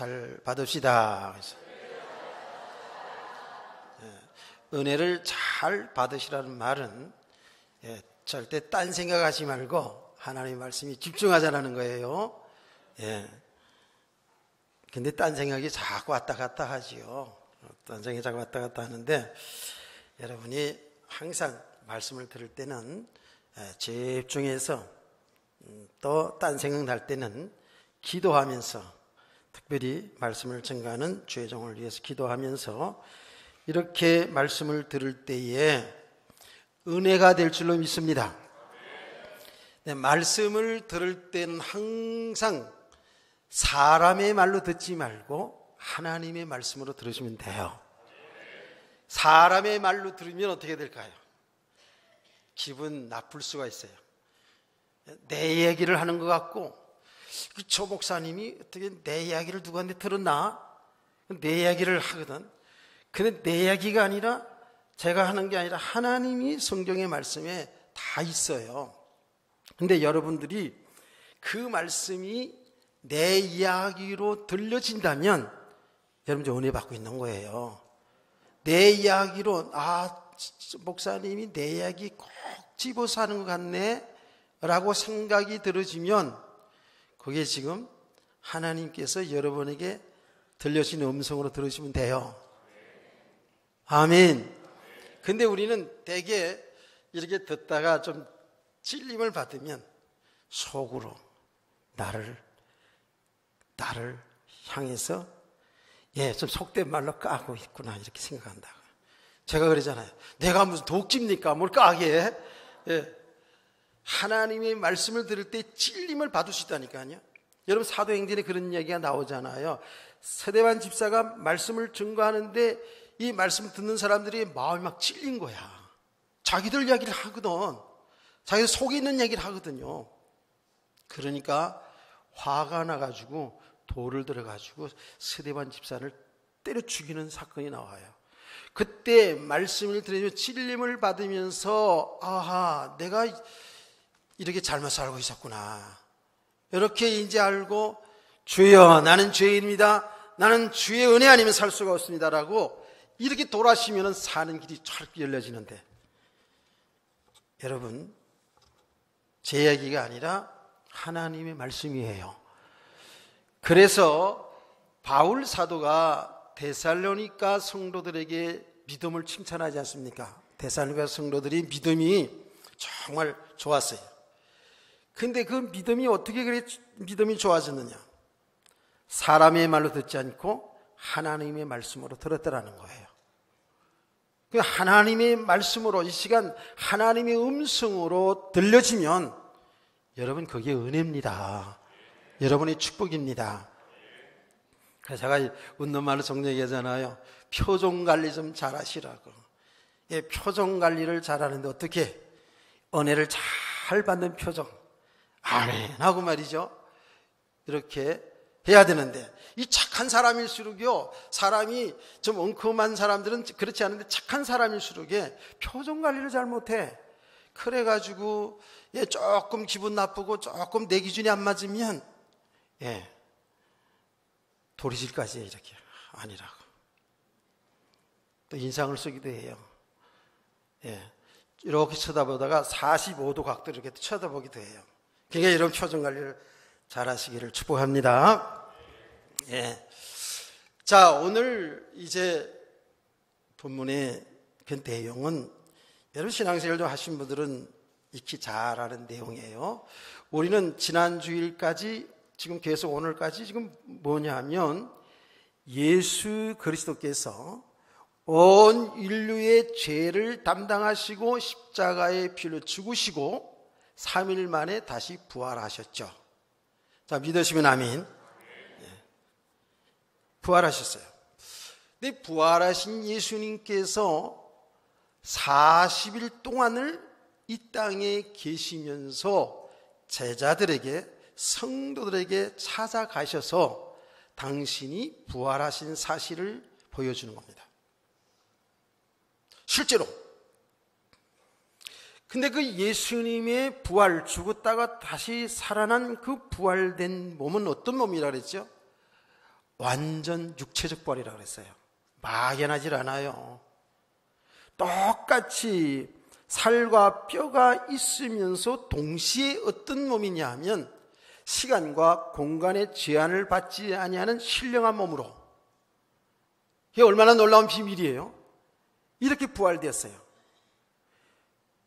잘 받읍시다. 은혜를 잘 받으시라는 말은 절대 딴 생각하지 말고 하나님의 말씀에 집중하자는 거예요. 근데 딴 생각이 자꾸 왔다 갔다 하지요. 딴 생각이 자꾸 왔다 갔다 하는데, 여러분이 항상 말씀을 들을 때는 집중해서, 또 딴 생각 날 때는 기도하면서, 특별히 말씀을 증거하는 주의 종을 위해서 기도하면서 이렇게 말씀을 들을 때에 은혜가 될 줄로 믿습니다. 말씀을 들을 때는 항상 사람의 말로 듣지 말고 하나님의 말씀으로 들으시면 돼요. 사람의 말로 들으면 어떻게 될까요? 기분 나쁠 수가 있어요. 내 얘기를 하는 것 같고, 저 목사님이 어떻게 내 이야기를 누구한테 들었나? 내 이야기를 하거든. 근데 내 이야기가 아니라, 제가 하는 게 아니라 하나님이 성경의 말씀에 다 있어요. 근데 여러분들이 그 말씀이 내 이야기로 들려진다면 여러분들 은혜 받고 있는 거예요. 내 이야기로, 목사님이 내 이야기 꼭 집어서 하는 것 같네 라고 생각이 들어지면 그게 지금 하나님께서 여러분에게 들려주신 음성으로 들으시면 돼요. 아멘. 근데 우리는 대개 이렇게 듣다가 좀 찔림을 받으면 속으로 나를 향해서 좀 속된 말로 까고 있구나 이렇게 생각한다. 제가 그러잖아요. 내가 무슨 독집니까? 뭘 까게? 하나님의 말씀을 들을 때 찔림을 받을 수 있다니까요. 여러분 사도행전에 그런 얘기가 나오잖아요. 스데반 집사가 말씀을 증거하는데 이 말씀을 듣는 사람들이 마음이 막 찔린 거야. 자기들 이야기를 하거든. 자기들 속에 있는 얘기를 하거든요. 그러니까 화가 나가지고 돌을 들어가지고 스데반 집사를 때려 죽이는 사건이 나와요. 그때 말씀을 들으면 찔림을 받으면서 내가 이렇게 잘못 살고 있었구나. 이렇게 이제 알고 주여 나는 죄인입니다. 나는 주의 은혜 아니면 살 수가 없습니다라고 이렇게 돌아시면 사는 길이 찰게 열려지는데, 여러분 제 이야기가 아니라 하나님의 말씀이에요. 그래서 바울 사도가 데살로니가 성도들에게 믿음을 칭찬하지 않습니까? 데살로니가 성도들이 믿음이 정말 좋았어요. 근데 그 믿음이 어떻게 그래 믿음이 좋아졌느냐? 사람의 말로 듣지 않고 하나님의 말씀으로 들었다라는 거예요. 그 하나님의 말씀으로, 이 시간 하나님의 음성으로 들려지면 여러분 그게 은혜입니다. 여러분의 축복입니다. 그래서 제가 웃는 말로 정리 얘기하잖아요. 표정 관리 좀 잘하시라고. 표정 관리를 잘하는데 어떻게? 은혜를 잘 받는 표정. 아멘 하고 말이죠. 이렇게 해야 되는데, 이 착한 사람일수록요, 사람이 좀 엉큼한 사람들은 그렇지 않은데 착한 사람일수록 표정 관리를 잘 못해. 그래가지고 조금 기분 나쁘고 조금 내 기준이 안 맞으면 도리질까지 이렇게 아니라고 또 인상을 쓰기도 해요. 이렇게 쳐다보다가 45도 각도로 이렇게 쳐다보기도 해요. 그러니까 이런 표정 관리를 잘 하시기를 축복합니다. 자, 오늘 이제 본문의 그 내용은 여러분 신앙생활도 하신 분들은 익히 잘 아는 내용이에요. 우리는 지난 주일까지 지금 계속 오늘까지 지금 뭐냐면 예수 그리스도께서 온 인류의 죄를 담당하시고 십자가의 피로 죽으시고 3일 만에 다시 부활하셨죠. 자, 믿으시면 아멘. 부활하셨어요. 근데 부활하신 예수님께서 40일 동안을 이 땅에 계시면서 제자들에게, 성도들에게 찾아가셔서 당신이 부활하신 사실을 보여주는 겁니다. 실제로. 근데 그 예수님의 부활, 죽었다가 다시 살아난 그 부활된 몸은 어떤 몸이라 그랬죠? 완전 육체적 부활이라고 그랬어요. 막연하질 않아요. 똑같이 살과 뼈가 있으면서 동시에 어떤 몸이냐 하면 시간과 공간의 제한을 받지 아니하는 신령한 몸으로. 이게 얼마나 놀라운 비밀이에요. 이렇게 부활되었어요.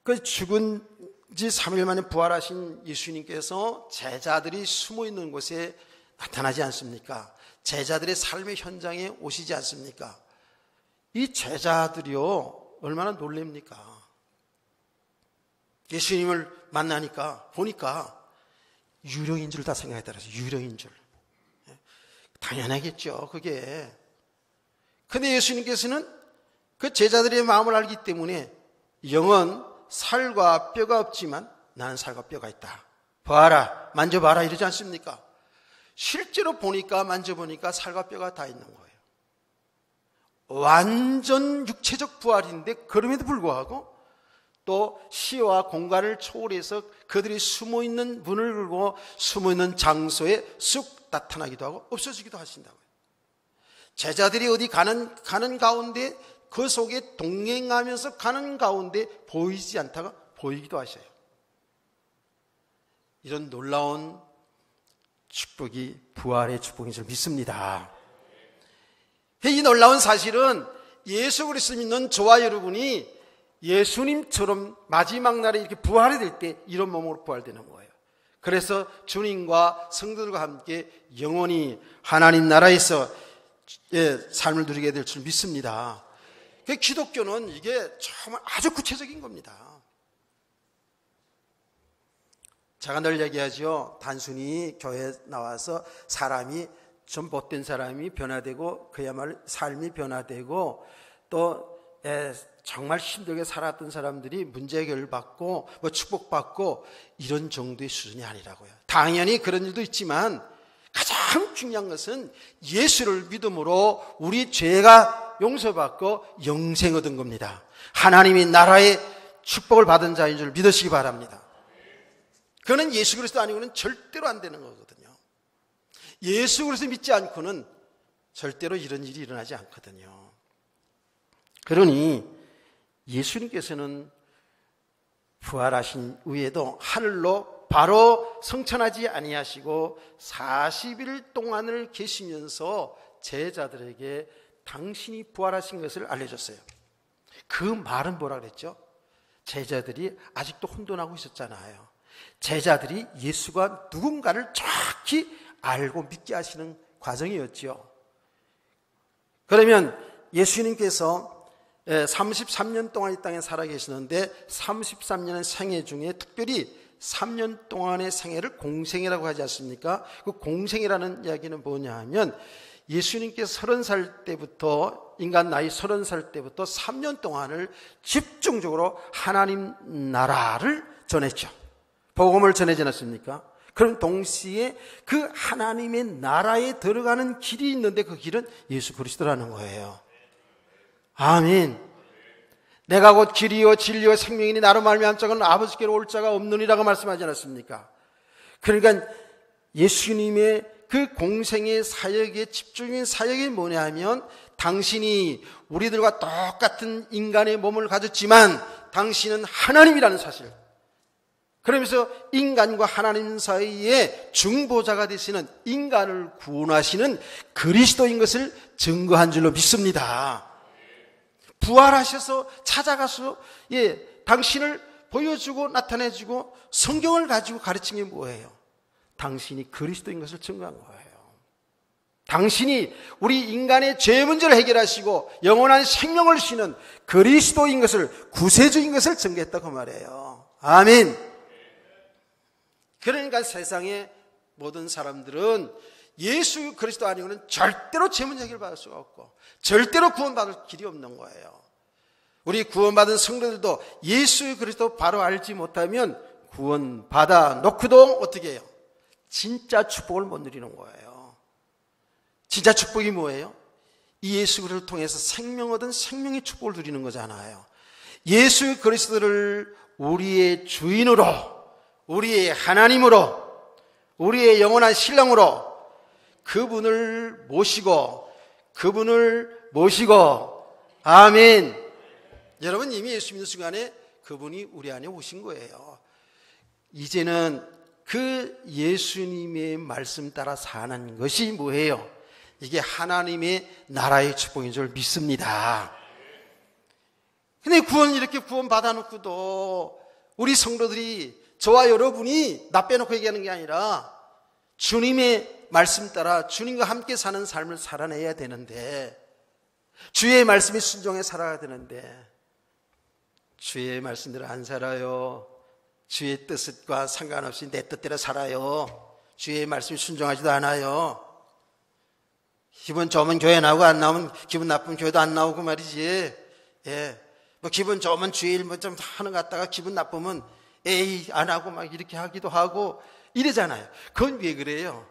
그 죽은 지 3일 만에 부활하신 예수님께서 제자들이 숨어 있는 곳에 나타나지 않습니까? 제자들의 삶의 현장에 오시지 않습니까? 이 제자들이요, 얼마나 놀랍니까? 예수님을 만나니까, 보니까 유령인 줄 다 생각했더라고요. 유령인 줄. 당연하겠죠, 그게. 근데 예수님께서는 그 제자들의 마음을 알기 때문에 영은 살과 뼈가 없지만 나는 살과 뼈가 있다. 봐라, 만져봐라 이러지 않습니까? 실제로 보니까, 만져보니까 살과 뼈가 다 있는 거예요. 완전 육체적 부활인데 그럼에도 불구하고 또 시와 공간을 초월해서 그들이 숨어있는 문을 열고 숨어있는 장소에 쑥 나타나기도 하고 없어지기도 하신다고요. 제자들이 어디 가는 가운데 그 속에 동행하면서 가는 가운데 보이지 않다가 보이기도 하셔요. 이런 놀라운 축복이 부활의 축복인 줄 믿습니다. 이 놀라운 사실은 예수 그리스도 믿는 저와 여러분이 예수님처럼 마지막 날에 이렇게 부활이 될 때 이런 몸으로 부활되는 거예요. 그래서 주님과 성도들과 함께 영원히 하나님 나라에서 삶을 누리게 될 줄 믿습니다. 기독교는 이게 정말 아주 구체적인 겁니다. 제가 늘 얘기하죠. 단순히 교회에 나와서 사람이 좀 못된 사람이 변화되고 그야말로 삶이 변화되고 또 정말 힘들게 살았던 사람들이 문제 해결받고 축복받고 이런 정도의 수준이 아니라고요. 당연히 그런 일도 있지만 가장 중요한 것은 예수를 믿음으로 우리 죄가 용서받고 영생 얻은 겁니다. 하나님이 나라의 축복을 받은 자인 줄 믿으시기 바랍니다. 그는 예수 그리스도 아니고는 절대로 안 되는 거거든요. 예수 그리스도 믿지 않고는 절대로 이런 일이 일어나지 않거든요. 그러니 예수님께서는 부활하신 후에도 하늘로 바로 성천하지 아니하시고 40일 동안을 계시면서 제자들에게 당신이 부활하신 것을 알려줬어요. 그 말은 뭐라 그랬죠? 제자들이 아직도 혼돈하고 있었잖아요. 제자들이 예수가 누군가를 정확히 알고 믿게 하시는 과정이었죠. 그러면 예수님께서 33년 동안 이 땅에 살아계시는데 33년의 생애 중에 특별히 3년 동안의 생애를 공생이라고 하지 않습니까? 그 공생이라는 이야기는 뭐냐 하면 예수님께서 30살 때부터 인간 나이 30살 때부터 3년 동안을 집중적으로 하나님 나라를 전했죠. 복음을 전하지 않았습니까? 그럼 동시에 그 하나님의 나라에 들어가는 길이 있는데 그 길은 예수 그리스도라는 거예요. 아멘. 내가 곧 길이요 진리요 생명이니 나로 말미암은 자는 아버지께로 올 자가 없느니라고 말씀하지 않았습니까? 그러니까 예수님의 그 공생의 사역의 집중인 사역이 뭐냐 하면 당신이 우리들과 똑같은 인간의 몸을 가졌지만 당신은 하나님이라는 사실, 그러면서 인간과 하나님 사이에 중보자가 되시는 인간을 구원하시는 그리스도인 것을 증거한 줄로 믿습니다. 부활하셔서 찾아가서 당신을 보여주고 나타내주고 성경을 가지고 가르친 게 뭐예요? 당신이 그리스도인 것을 증거한 거예요. 당신이 우리 인간의 죄 문제를 해결하시고 영원한 생명을 주시는 그리스도인 것을, 구세주인 것을 증거했다고 말해요. 아멘. 그러니까 세상의 모든 사람들은 예수 그리스도 아니고는 절대로 죄 문제 해결받을 수가 없고 절대로 구원받을 길이 없는 거예요. 우리 구원받은 성도들도 예수 그리스도 바로 알지 못하면 구원받아 놓고도 어떻게 해요? 진짜 축복을 못 누리는 거예요. 진짜 축복이 뭐예요? 이 예수 그리스도를 통해서 생명 얻은 생명의 축복을 누리는 거잖아요. 예수 그리스도를 우리의 주인으로, 우리의 하나님으로, 우리의 영원한 신랑으로, 그분을 모시고 아멘. 여러분 이미 예수 믿는 순간에 그분이 우리 안에 오신 거예요. 이제는 그 예수님의 말씀 따라 사는 것이 뭐예요? 이게 하나님의 나라의 축복인 줄 믿습니다. 근데 이렇게 구원 받아놓고도 우리 성도들이, 저와 여러분이 나 빼놓고 얘기하는 게 아니라 주님의 말씀 따라 주님과 함께 사는 삶을 살아내야 되는데, 주의 말씀에 순종해 살아야 되는데 주의 말씀대로 안 살아요. 주의 뜻과 상관없이 내 뜻대로 살아요. 주의 말씀에 순종하지도 않아요. 기분 좋으면 교회 나오고 안 나오면 기분 나쁘면 교회도 안 나오고 말이지. 뭐 기분 좋으면 주일 뭐 좀 하는 것 같다가 기분 나쁘면 에이 안 하고 막 이렇게 하기도 하고 이러잖아요. 그건 왜 그래요?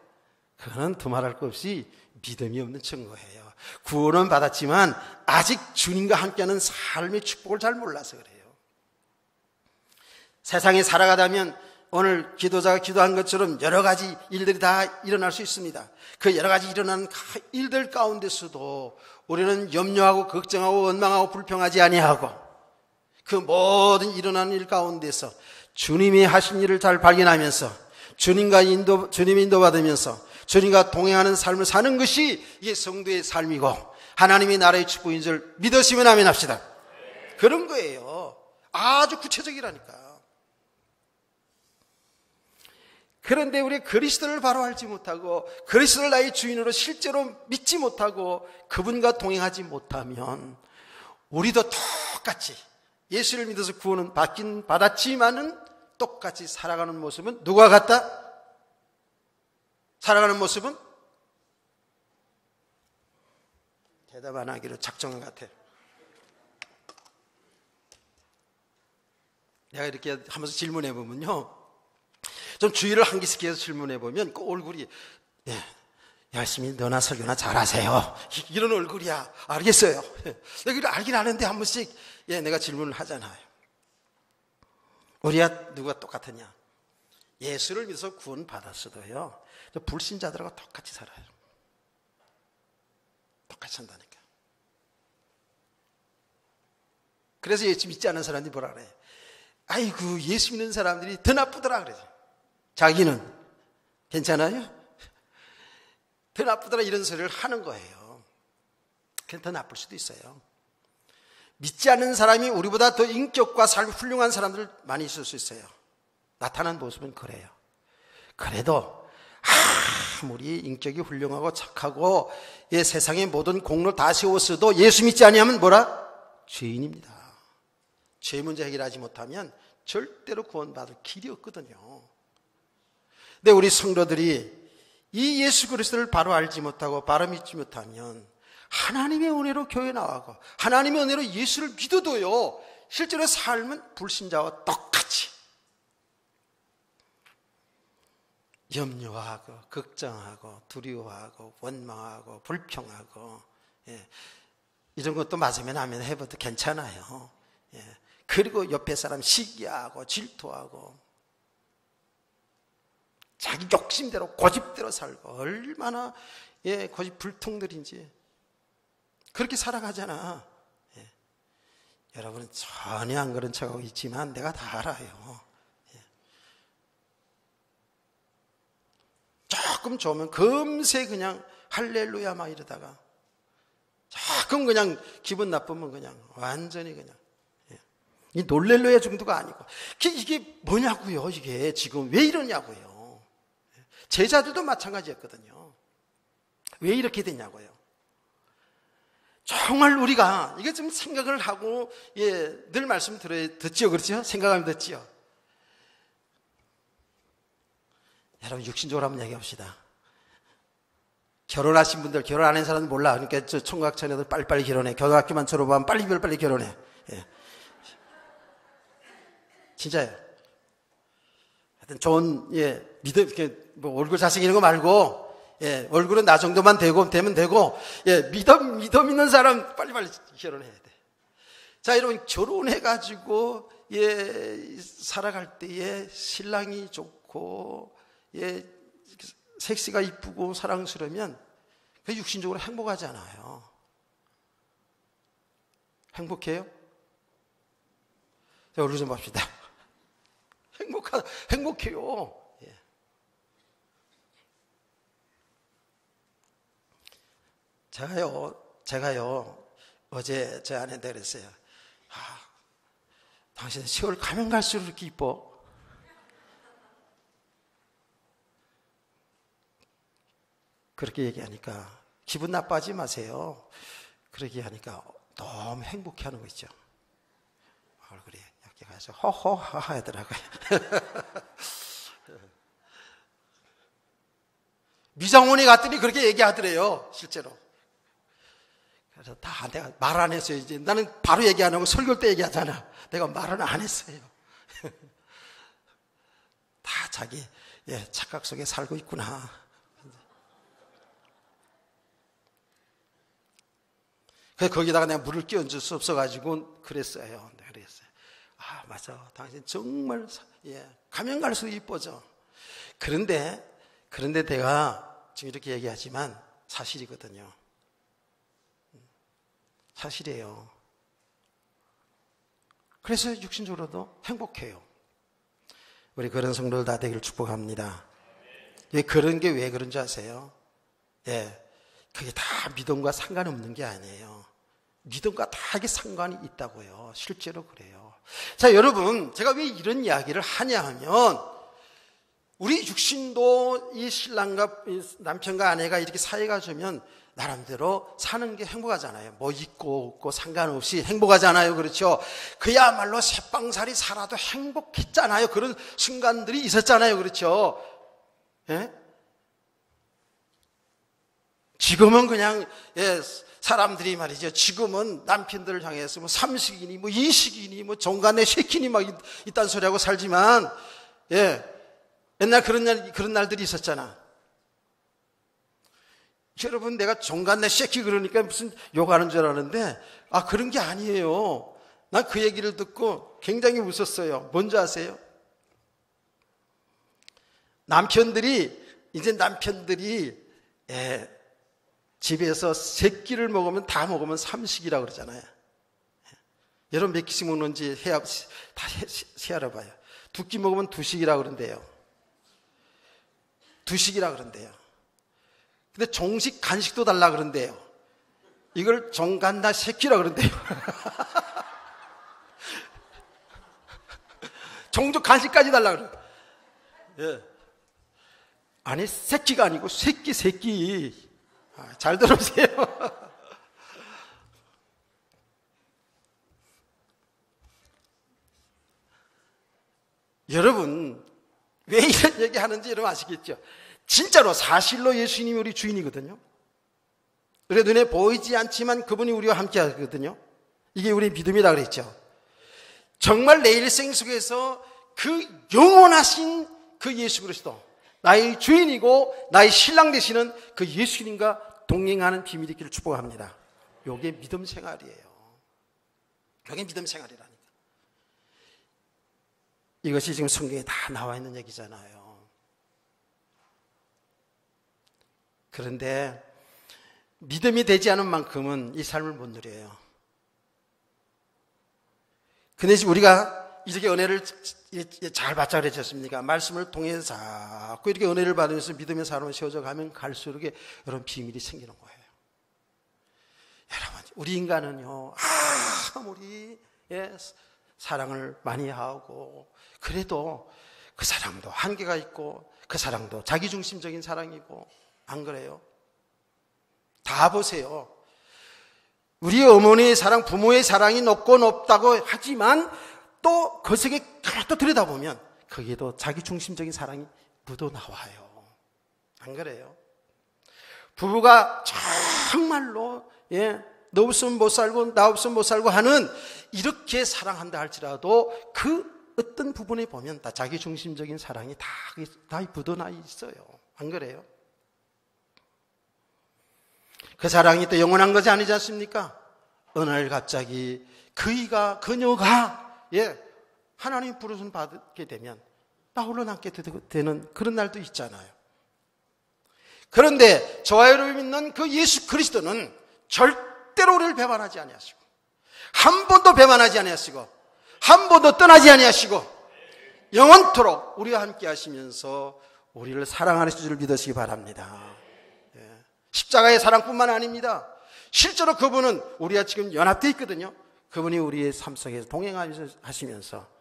그거는 두말할 것 없이 믿음이 없는 증거예요. 구원은 받았지만 아직 주님과 함께하는 삶의 축복을 잘 몰라서 그래요. 세상에 살아가다면 오늘 기도자가 기도한 것처럼 여러 가지 일들이 다 일어날 수 있습니다. 그 여러 가지 일어나는 일들 가운데서도 우리는 염려하고 걱정하고 원망하고 불평하지 아니하고 그 모든 일어나는 일 가운데서 주님이 하신 일을 잘 발견하면서 주님의 인도받으면서 주님과 동행하는 삶을 사는 것이 이게 성도의 삶이고 하나님의 나라의 축복인 줄 믿으시면 아멘 합시다. 그런 거예요. 아주 구체적이라니까. 그런데 우리 그리스도를 바로 알지 못하고 그리스도를 나의 주인으로 실제로 믿지 못하고 그분과 동행하지 못하면 우리도 똑같이 예수를 믿어서 구원은 받긴 받았지만은 똑같이 살아가는 모습은 누가 같다? 살아가는 모습은 대답 안 하기로 작정한 것 같아요. 내가 이렇게 하면서 질문해 보면요, 좀 주의를 한기씩 해서 질문해 보면 그 얼굴이 열심히 너나 설교나 잘하세요 이런 얼굴이야. 알겠어요. 내가 알긴 아는데 한 번씩 내가 질문을 하잖아요. 우리가 누가 똑같으냐? 예수를 믿어서 구원 받았어도요 불신자들하고 똑같이 살아요. 똑같이 산다니까. 그래서 예수 믿지 않는 사람들이 뭐라 그래? 아이고 예수 믿는 사람들이 더 나쁘더라 그러죠. 자기는 괜찮아요? 더 나쁘더라 이런 소리를 하는 거예요. 그냥 더 나쁠 수도 있어요. 믿지 않는 사람이 우리보다 더 인격과 삶이 훌륭한 사람들 많이 있을 수 있어요. 나타난 모습은 그래요. 그래도 아무리 인격이 훌륭하고 착하고 세상의 모든 공로를 다 세웠어도 예수 믿지 아니하면 뭐라? 죄인입니다. 죄 문제 해결하지 못하면 절대로 구원받을 길이 없거든요. 근데 우리 성도들이 이 예수 그리스도를 바로 알지 못하고 바로 믿지 못하면 하나님의 은혜로 교회 나가고 하나님의 은혜로 예수를 믿어도요 실제로 삶은 불신자와 똑같이 염려하고 걱정하고 두려워하고 원망하고 불평하고 이런 것도 맞으면 하면 해봐도 괜찮아요. 그리고 옆에 사람 시기하고 질투하고 자기 욕심대로 고집대로 살고 얼마나 고집 불통들인지 그렇게 살아가잖아. 여러분은 전혀 안 그런 척하고 있지만 내가 다 알아요. 조금 좋으면 금세 그냥 할렐루야 막 이러다가 조금 그냥 기분 나쁘면 그냥 완전히 그냥 이 놀렐루야 정도가 아니고 이게 뭐냐고요. 이게 지금 왜 이러냐고요. 제자들도 마찬가지였거든요. 왜 이렇게 됐냐고요. 정말 우리가 이거 좀 생각을 하고 늘 말씀 듣지요. 그렇죠? 생각하면 듣지요. 여러분 육신적으로 한번 얘기합시다. 결혼하신 분들, 결혼 안 한 사람은 몰라. 그러니까 저 총각 처녀들 빨리빨리 결혼해. 고등학교만 졸업하면 빨리 결혼해. 진짜예요. 하여튼 좋은 믿음, 이렇게 뭐 얼굴 잘생기는 거 말고 얼굴은 나 정도만 되면 되고 믿음 있는 사람 빨리빨리 결혼해야 돼. 자, 여러분 결혼해가지고 살아갈 때에 신랑이 좋고 섹시가 이쁘고 사랑스러우면 그 육신적으로 행복하지 않아요. 행복해요? 자, 우리 좀 봅시다. 행복해요. 예. 제가요, 어제 제 아내한테 그랬어요. 당신은 세월 가면 갈수록 이렇게 이뻐. 그렇게 얘기하니까 기분 나빠하지 마세요. 그렇게 하니까 너무 행복해 하는 거 있죠. 얼굴이 이렇게 가서 허허하 하더라고요. 미장원에 갔더니 그렇게 얘기하더래요, 실제로. 그래서 다 내가 말 안 했어요. 이제 나는 바로 얘기 안 하고 설교 때 얘기하잖아. 내가 말은 안 했어요. 다 자기 착각 속에 살고 있구나. 그래서 거기다가 내가 물을 끼얹을 수 없어가지고 그랬어요. 맞아. 당신 정말 가면 갈수록 이뻐져. 그런데 내가 지금 이렇게 얘기하지만 사실이거든요. 사실이에요. 그래서 육신적으로도 행복해요. 우리 그런 성도들 다 되기를 축복합니다. 그런 게 왜 그런지 아세요? 그게 다 믿음과 상관없는 게 아니에요. 믿음과 다 이게 상관이 있다고요. 실제로 그래요. 자, 여러분, 제가 왜 이런 이야기를 하냐 하면, 우리 육신도 이 신랑과 남편과 아내가 이렇게 사이가 좋으면 나름대로 사는 게 행복하잖아요. 뭐 있고 없고 상관없이 행복하잖아요. 그렇죠? 그야말로 새빵살이 살아도 행복했잖아요. 그런 순간들이 있었잖아요. 그렇죠? 지금은 그냥 사람들이 말이죠. 지금은 남편들을 향해서 뭐 삼식이니 뭐 이식이니 뭐 종간에 새끼니 막 이딴 소리하고 살지만 옛날 그런 날들이 있었잖아. 여러분, 내가 종간내 새끼 그러니까 무슨 욕하는 줄 알았는데 그런 게 아니에요. 난 그 얘기를 듣고 굉장히 웃었어요. 뭔지 아세요? 남편들이 집에서 세 끼를 먹으면 다 먹으면 삼식이라고 그러잖아요. 여러분 몇 끼씩 먹는지 다 헤아려봐요. 2끼 먹으면 두식이라고 그런대요. 두식이라고 그런대요. 근데 종식 간식도 달라 그런대요. 이걸 종간나 새끼라고 그런대요. 종족 간식까지 달라 그래요. 아니, 새끼가 아니고 새끼. 잘 들으세요. 여러분, 왜 이런 얘기 하는지 여러분 아시겠죠? 진짜로 사실로 예수님이 우리 주인이거든요. 우리 눈에 보이지 않지만 그분이 우리와 함께 하거든요. 이게 우리 믿음이라 그랬죠. 정말 내 일생 속에서 그 영원하신 그 예수 그리스도, 나의 주인이고 나의 신랑 되시는 그 예수님과 동행하는 비밀이 있기를 축복합니다. 이게 믿음 생활이에요. 이게 믿음 생활이라니까. 이것이 지금 성경에 다 나와 있는 얘기잖아요. 그런데 믿음이 되지 않은 만큼은 이 삶을 못 누려요. 근데 지금 우리가 이렇게 은혜를 잘 받자 그랬지 않습니까? 말씀을 통해서 자꾸 이렇게 은혜를 받으면서 믿음의 사람을 세워져 가면 갈수록 이런 비밀이 생기는 거예요. 여러분, 우리 인간은요, 아무리 사랑을 많이 하고 그래도 그 사랑도 한계가 있고 그 사랑도 자기중심적인 사랑이고, 안 그래요? 다 보세요. 우리 어머니의 사랑, 부모의 사랑이 높고 높다고 하지만 또 그 속에 가만히 또 들여다보면 거기에도 자기중심적인 사랑이 묻어나와요. 안 그래요? 부부가 정말로 너 없으면 못 살고 나 없으면 못 살고 하는 이렇게 사랑한다 할지라도 그 어떤 부분에 보면 다 자기중심적인 사랑이 다 묻어나 있어요. 안 그래요? 그 사랑이 또 영원한 것이 아니지 않습니까? 어느 날 갑자기 그녀가 하나님 부르심 받게 되면 나 홀로 남게 되는 그런 날도 있잖아요. 그런데 저와 여러분이 믿는 그 예수 그리스도는 절대로 우리를 배반하지 아니하시고, 한 번도 배반하지 아니하시고, 한 번도 떠나지 아니하시고, 영원토록 우리와 함께 하시면서 우리를 사랑하는 줄을 믿으시기 바랍니다. 십자가의 사랑뿐만 아닙니다. 실제로 그분은 우리와 지금 연합되어 있거든요. 그분이 우리의 삶 속에서 동행하시면서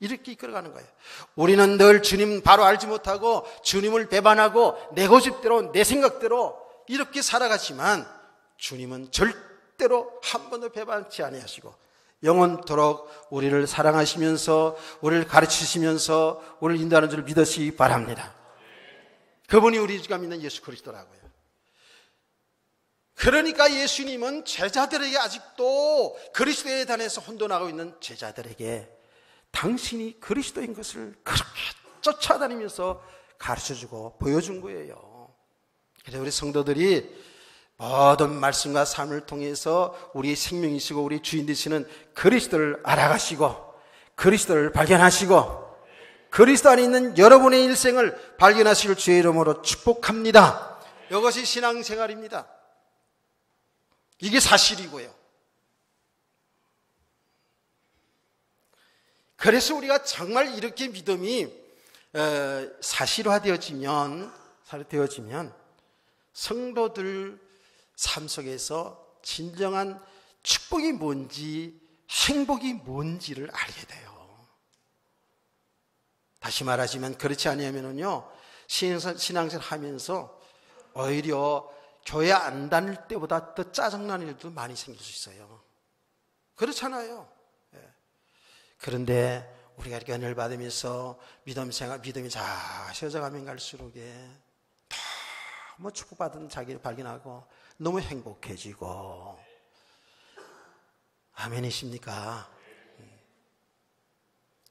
이렇게 이끌어가는 거예요. 우리는 늘 주님 바로 알지 못하고 주님을 배반하고 내 고집대로 내 생각대로 이렇게 살아가지만 주님은 절대로 한 번도 배반치 아니하시고 영원토록 우리를 사랑하시면서 우리를 가르치시면서 우리를 인도하는 줄 믿으시기 바랍니다. 그분이 우리가 믿는 예수 그리스도라고요. 그러니까 예수님은 제자들에게 아직도 그리스도에 대해서 혼돈하고 있는 제자들에게 당신이 그리스도인 것을 그렇게 쫓아다니면서 가르쳐주고 보여준 거예요. 그래서 우리 성도들이 모든 말씀과 삶을 통해서 우리의 생명이시고 우리 주인 되시는 그리스도를 알아가시고 그리스도를 발견하시고 그리스도 안에 있는 여러분의 일생을 발견하실 주의 이름으로 축복합니다. 이것이 신앙생활입니다. 이게 사실이고요. 그래서 우리가 정말 이렇게 믿음이 사실화되어지면 성도들 삶 속에서 진정한 축복이 뭔지 행복이 뭔지를 알게 돼요. 다시 말하자면 그렇지 아니하면요 신앙생활 하면서 오히려 교회 안 다닐 때보다 더 짜증나는 일도 많이 생길 수 있어요. 그렇잖아요. 그런데 우리가 이렇게 은혜를 받으면서 믿음이 세워져가면 갈수록 너무 축복받은 자기를 발견하고 너무 행복해지고 아멘이십니까?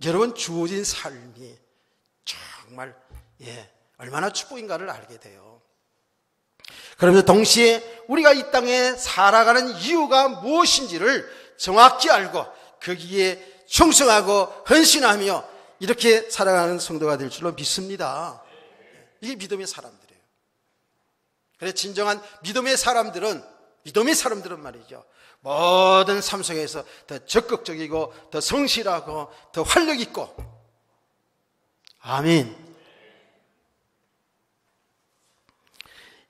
여러분 주어진 삶이 정말 얼마나 축복인가를 알게 돼요. 그러면서 동시에 우리가 이 땅에 살아가는 이유가 무엇인지를 정확히 알고 거기에 충성하고 헌신하며 이렇게 살아가는 성도가 될 줄로 믿습니다. 이게 믿음의 사람들이에요. 그래서 진정한 믿음의 사람들은 말이죠. 모든 삶 속에서 더 적극적이고 더 성실하고 더 활력 있고 아멘.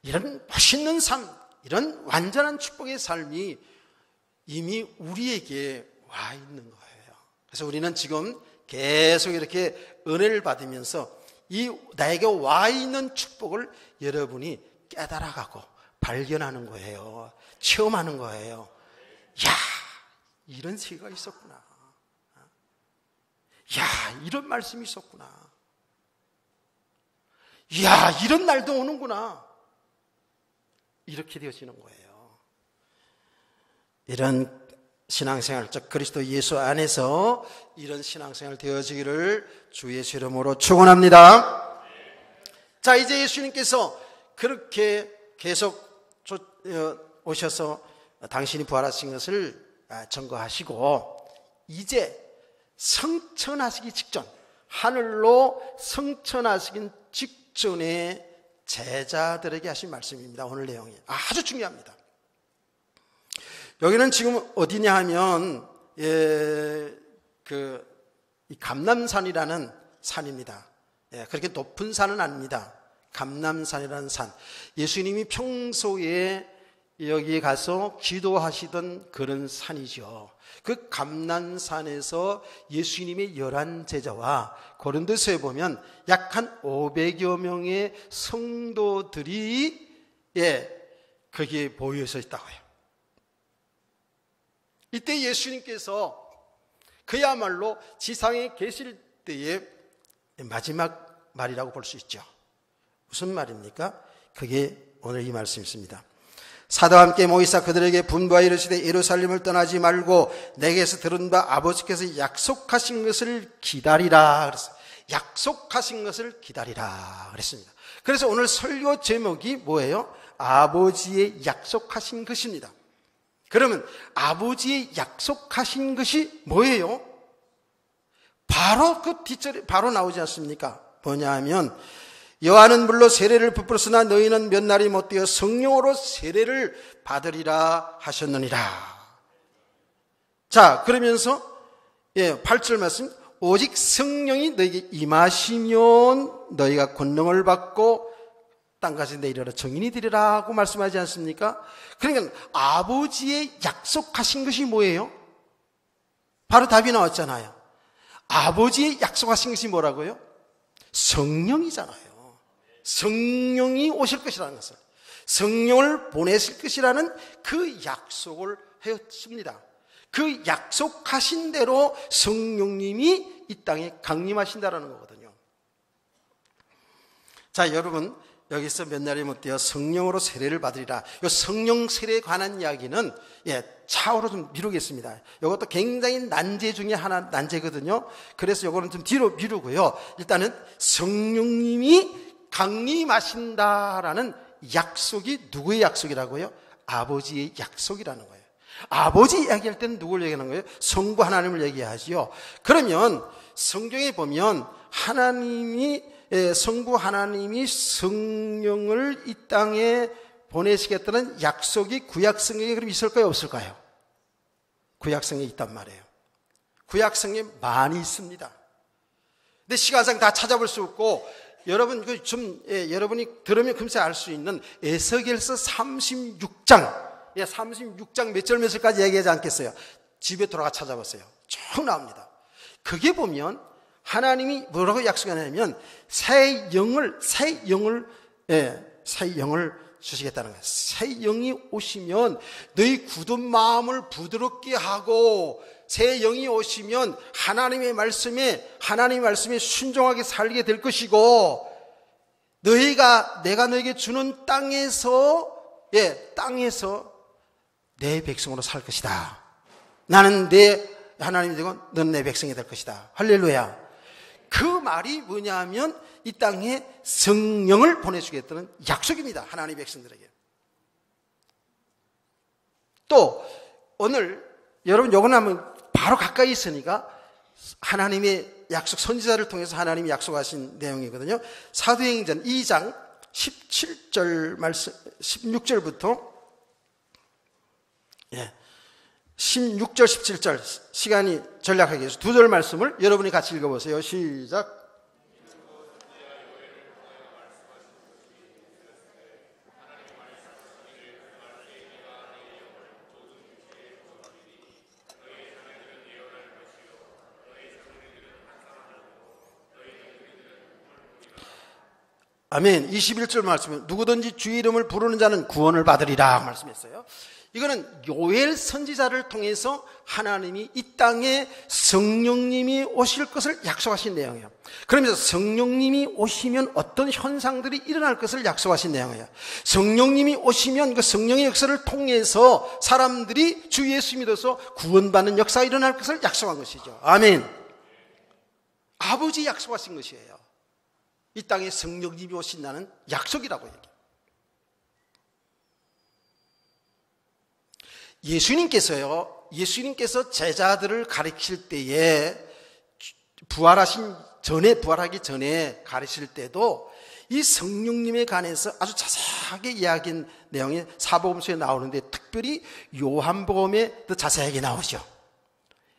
이런 멋있는 삶, 이런 완전한 축복의 삶이 이미 우리에게 와 있는 거예요. 그래서 우리는 지금 계속 이렇게 은혜를 받으면서 이 나에게 와 있는 축복을 여러분이 깨달아가고 발견하는 거예요. 체험하는 거예요. 야, 이런 세계가 있었구나. 야, 이런 말씀이 있었구나. 야, 이런 날도 오는구나. 이렇게 되어지는 거예요. 이런 신앙생활, 즉 그리스도 예수 안에서 이런 신앙생활 되어지기를 주 예수 이름으로 축원합니다. 자, 이제 예수님께서 그렇게 계속 오셔서 당신이 부활하신 것을 증거하시고 이제 성천하시기 직전, 하늘로 성천하시기 직전에 제자들에게 하신 말씀입니다. 오늘 내용이 아주 중요합니다. 여기는 지금 어디냐 하면 이 감람산이라는 산입니다. 그렇게 높은 산은 아닙니다. 감람산이라는 산. 예수님이 평소에 여기에 가서 기도하시던 그런 산이죠. 그 감람산에서 예수님의 11제자와 고린도서에 보면 약 한 500여 명의 성도들이 거기에 모여서 있다고 해요. 이때 예수님께서 그야말로 지상에 계실 때의 마지막 말이라고 볼 수 있죠. 무슨 말입니까? 그게 오늘 이 말씀이 있습니다. 사도와 함께 모이사 그들에게 분부하여 이르시되 예루살렘을 떠나지 말고 내게서 들은 바 아버지께서 약속하신 것을 기다리라 그랬어요. 약속하신 것을 기다리라 그랬습니다. 그래서 오늘 설교 제목이 뭐예요? 아버지의 약속하신 것입니다. 그러면 아버지의 약속하신 것이 뭐예요? 바로 그 뒷절에 바로 나오지 않습니까? 뭐냐 하면 여호와는 물로 세례를 베풀었으나 너희는 몇 날이 못되어 성령으로 세례를 받으리라 하셨느니라. 자, 그러면서 8절 말씀, 오직 성령이 너에게 임하시면 너희가 권능을 받고 땅까지 내리라 정인이 되리라 하고 말씀하지 않습니까? 그러니까 아버지의 약속하신 것이 뭐예요? 바로 답이 나왔잖아요. 아버지의 약속하신 것이 뭐라고요? 성령이잖아요. 성령이 오실 것이라는 것을, 성령을 보내실 것이라는 그 약속을 하였습니다. 그 약속하신 대로 성령님이 이 땅에 강림하신다라는 거거든요. 자, 여러분, 여기서 몇 날이 못되어 성령으로 세례를 받으리라. 이 성령 세례에 관한 이야기는 차후로 좀 미루겠습니다. 이것도 굉장히 난제 중에 하나 난제거든요. 그래서 이거는 좀 뒤로 미루고요. 일단은 성령님이 강림하신다라는 약속이 누구의 약속이라고요? 아버지의 약속이라는 거예요. 아버지 이야기할 때는 누굴 얘기하는 거예요? 성부 하나님을 얘기하지요. 그러면 성경에 보면 성부 하나님이 성령을 이 땅에 보내시겠다는 약속이 구약 성경에 그럼 있을까요? 없을까요? 구약 성경에 있단 말이에요. 구약 성경에 많이 있습니다. 근데 시간상 다 찾아볼 수 없고, 여러분 여러분이 들으면 금세 알 수 있는 에스겔서 36장 36장 몇 절 몇 절까지 얘기하지 않겠어요? 집에 돌아가 찾아보세요. 쭉 나옵니다. 그게 보면 하나님이 뭐라고 약속하냐면 새 영을 주시겠다는 거예요. 새 영이 오시면 너희 굳은 마음을 부드럽게 하고, 새 영이 오시면 하나님의 말씀에 순종하게 살게 될 것이고, 내가 너에게 주는 땅에서 내 백성으로 살 것이다. 나는 내 하나님이 되고 넌 내 백성이 될 것이다. 할렐루야. 그 말이 뭐냐면 이 땅에 성령을 보내주겠다는 약속입니다. 하나님의 백성들에게. 또 오늘 여러분 요거는 한번 바로 가까이 있으니까 하나님의 약속, 선지자를 통해서 하나님이 약속하신 내용이거든요. 사도행전 2장 17절 말씀, 16절부터 16절 17절 시간이 전략하기 위해서 두 절 말씀을 여러분이 같이 읽어보세요. 시작. 아멘. 21절 말씀은 누구든지 주의 이름을 부르는 자는 구원을 받으리라 말씀했어요. 이거는 요엘 선지자를 통해서 하나님이 이 땅에 성령님이 오실 것을 약속하신 내용이에요. 그러면서 성령님이 오시면 어떤 현상들이 일어날 것을 약속하신 내용이에요. 성령님이 오시면 그 성령의 역사를 통해서 사람들이 주 예수 믿어서 구원받는 역사가 일어날 것을 약속한 것이죠. 아멘. 아버지 약속하신 것이에요. 이 땅에 성령님이 오신다는 약속이라고 얘기해요. 예수님께서 제자들을 가르칠 때에 부활하기 전에 가르칠 때도 이 성령님에 관해서 아주 자세하게 이야기한 내용이 사복음서에 나오는데, 특별히 요한복음에 더 자세하게 나오죠.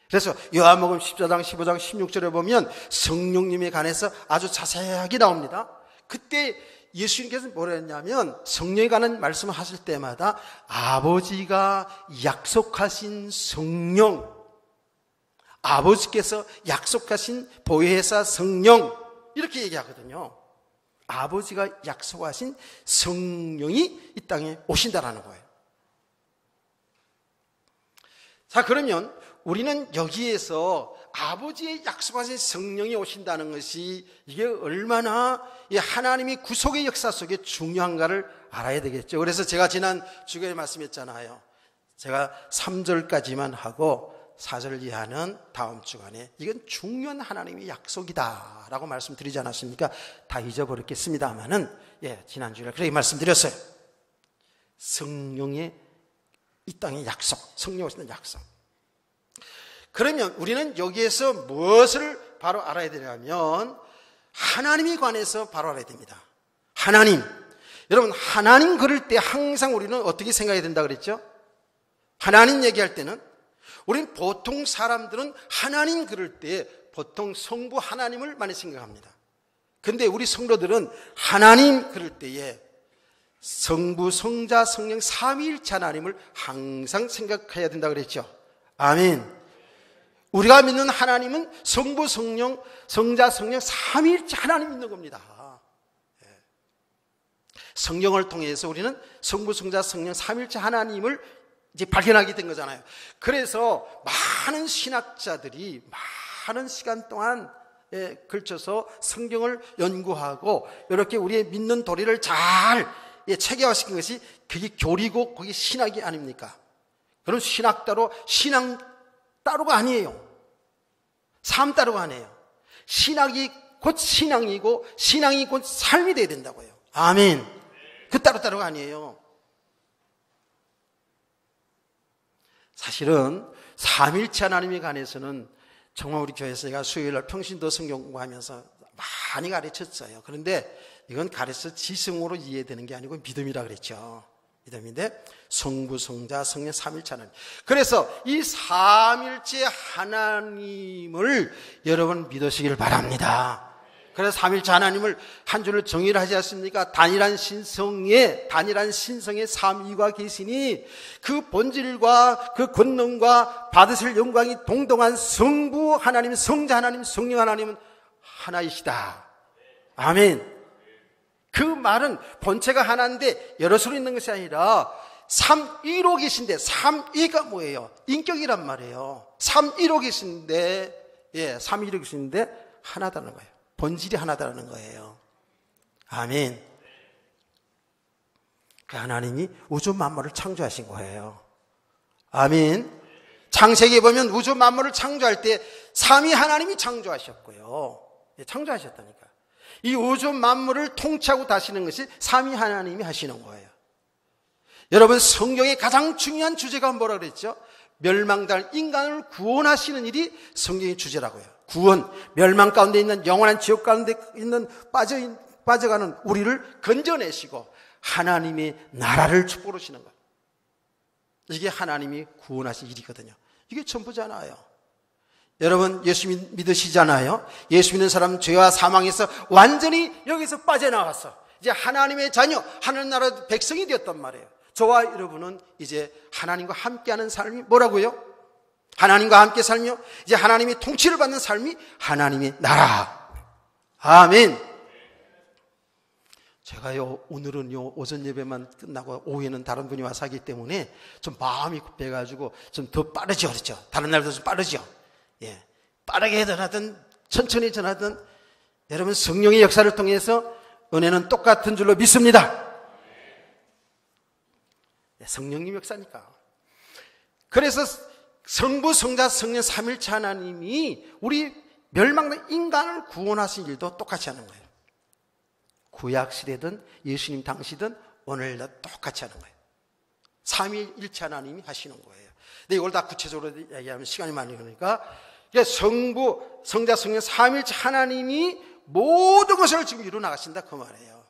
그래서 요한복음 14장, 15장, 16절에 보면 성령님에 관해서 아주 자세하게 나옵니다. 그때 예수님께서 뭐라 했냐면, 성령에 관한 말씀을 하실 때마다 아버지가 약속하신 성령, 아버지께서 약속하신 보혜사 성령, 이렇게 얘기하거든요. 아버지가 약속하신 성령이 이 땅에 오신다라는 거예요. 자, 그러면 우리는 여기에서 아버지의 약속하신 성령이 오신다는 것이 이게 얼마나 이 하나님의 구속의 역사 속에 중요한가를 알아야 되겠죠. 그래서 제가 지난 주간에 말씀했잖아요. 제가 3절까지만 하고 4절 이하는 다음 주간에 이건 중요한 하나님의 약속이다 라고 말씀드리지 않았습니까? 다 잊어버렸겠습니다만은 지난주에 그렇게 말씀드렸어요. 성령의 이 땅의 약속, 성령 오시는 약속. 그러면 우리는 여기에서 무엇을 바로 알아야 되냐면 하나님에 관해서 바로 알아야 됩니다. 하나님. 여러분, 하나님 그럴 때 항상 우리는 어떻게 생각해야 된다 그랬죠? 하나님 얘기할 때는 우리는 보통 사람들은 하나님 그럴 때 보통 성부 하나님을 많이 생각합니다. 근데 우리 성도들은 하나님 그럴 때에 성부, 성자, 성령 삼위일체 하나님을 항상 생각해야 된다 그랬죠. 아멘. 우리가 믿는 하나님은 성부, 성령, 성자, 성령 삼위일체 하나님 믿는 겁니다. 성경을 통해서 우리는 성부, 성자, 성령 삼위일체 하나님을 이제 발견하게 된 거잖아요. 그래서 많은 신학자들이 많은 시간 동안 걸쳐서 성경을 연구하고 이렇게 우리의 믿는 도리를 잘 체계화시킨 것이 그게 교리고 그게 신학이 아닙니까? 그런 신학 따로 신앙 따로가 아니에요. 삶 따로가 아니에요. 신학이 곧 신앙이고 신앙이 곧 삶이 돼야 된다고요. 아멘. 그 따로가 아니에요. 사실은 삼일체 하나님에 관해서는 정말 우리 교회에서 제가 수요일날 평신도 성경 공부하면서 많이 가르쳤어요. 그런데 이건 가르쳐 지성으로 이해되는 게 아니고 믿음이라 그랬죠. 믿음인데 성부, 성자, 성령 삼일체 하나님. 그래서 이 삼일체 하나님을 여러분 믿으시길 바랍니다. 그래서 삼일체 하나님을 한 줄로 정의를 하지 않습니까? 단일한 신성의 삼위가 계시니 그 본질과 그 권능과 받으실 영광이 동등한 성부 하나님, 성자 하나님, 성령 하나님은 하나이시다. 아멘. 그 말은 본체가 하나인데 여럿으로 있는 것이 아니라 삼위로 계신데, 삼위가 뭐예요? 인격이란 말이에요. 삼위로 계신데, 삼위로 계신데 하나다는 거예요. 본질이 하나다는 거예요. 아멘. 그 하나님이 우주 만물을 창조하신 거예요. 아멘. 창세기에 보면 우주 만물을 창조할 때 삼위 하나님이 창조하셨고요. 창조하셨다니까. 이 우주 만물을 통치하고 다스리는 것이 삼위 하나님이 하시는 거예요. 여러분, 성경의 가장 중요한 주제가 뭐라 그랬죠? 멸망당할 인간을 구원하시는 일이 성경의 주제라고요. 구원, 멸망 가운데 있는 영원한 지옥 가운데 있는 빠져가는 우리를 건져내시고 하나님의 나라를 축복하시는 것. 이게 하나님이 구원하신 일이거든요. 이게 전부잖아요. 여러분, 예수 믿으시잖아요. 예수 믿는 사람 죄와 사망에서 완전히 여기서 빠져나왔어. 이제 하나님의 자녀, 하나님 나라 백성이 되었단 말이에요. 저와 여러분은 이제 하나님과 함께하는 삶이 뭐라고요? 하나님과 함께 살며 이제 하나님의 통치를 받는 삶이 하나님의 나라. 아멘. 제가요, 오늘은요, 오전 예배만 끝나고 오후에는 다른 분이 와서 하기 때문에 좀 마음이 급해가지고 좀 더 빠르죠, 그렇죠? 다른 날보다 좀 빠르죠? 예. 빠르게 전하든 천천히 전하든 여러분 성령의 역사를 통해서 은혜는 똑같은 줄로 믿습니다. 성령님 역사니까. 그래서 성부, 성자, 성령 삼일체 하나님이 우리 멸망된 인간을 구원하신 일도 똑같이 하는 거예요. 구약시대든 예수님 당시든 오늘도 똑같이 하는 거예요. 삼위일체 하나님이 하시는 거예요. 근데 이걸 다 구체적으로 얘기하면 시간이 많이 걸리니까 성부, 성자, 성령 삼위일체 하나님이 모든 것을 지금 이루어 나가신다 그 말이에요.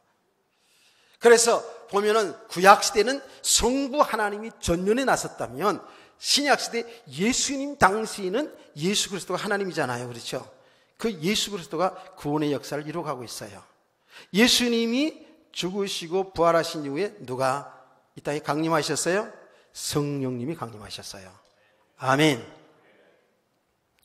그래서 보면은 구약시대는 성부 하나님이 전면에 나섰다면 신약시대 예수님 당시에는 예수 그리스도가 하나님이잖아요. 그렇죠? 그 예수 그리스도가 구원의 역사를 이루어가고 있어요. 예수님이 죽으시고 부활하신 이후에 누가 이 땅에 강림하셨어요? 성령님이 강림하셨어요. 아멘.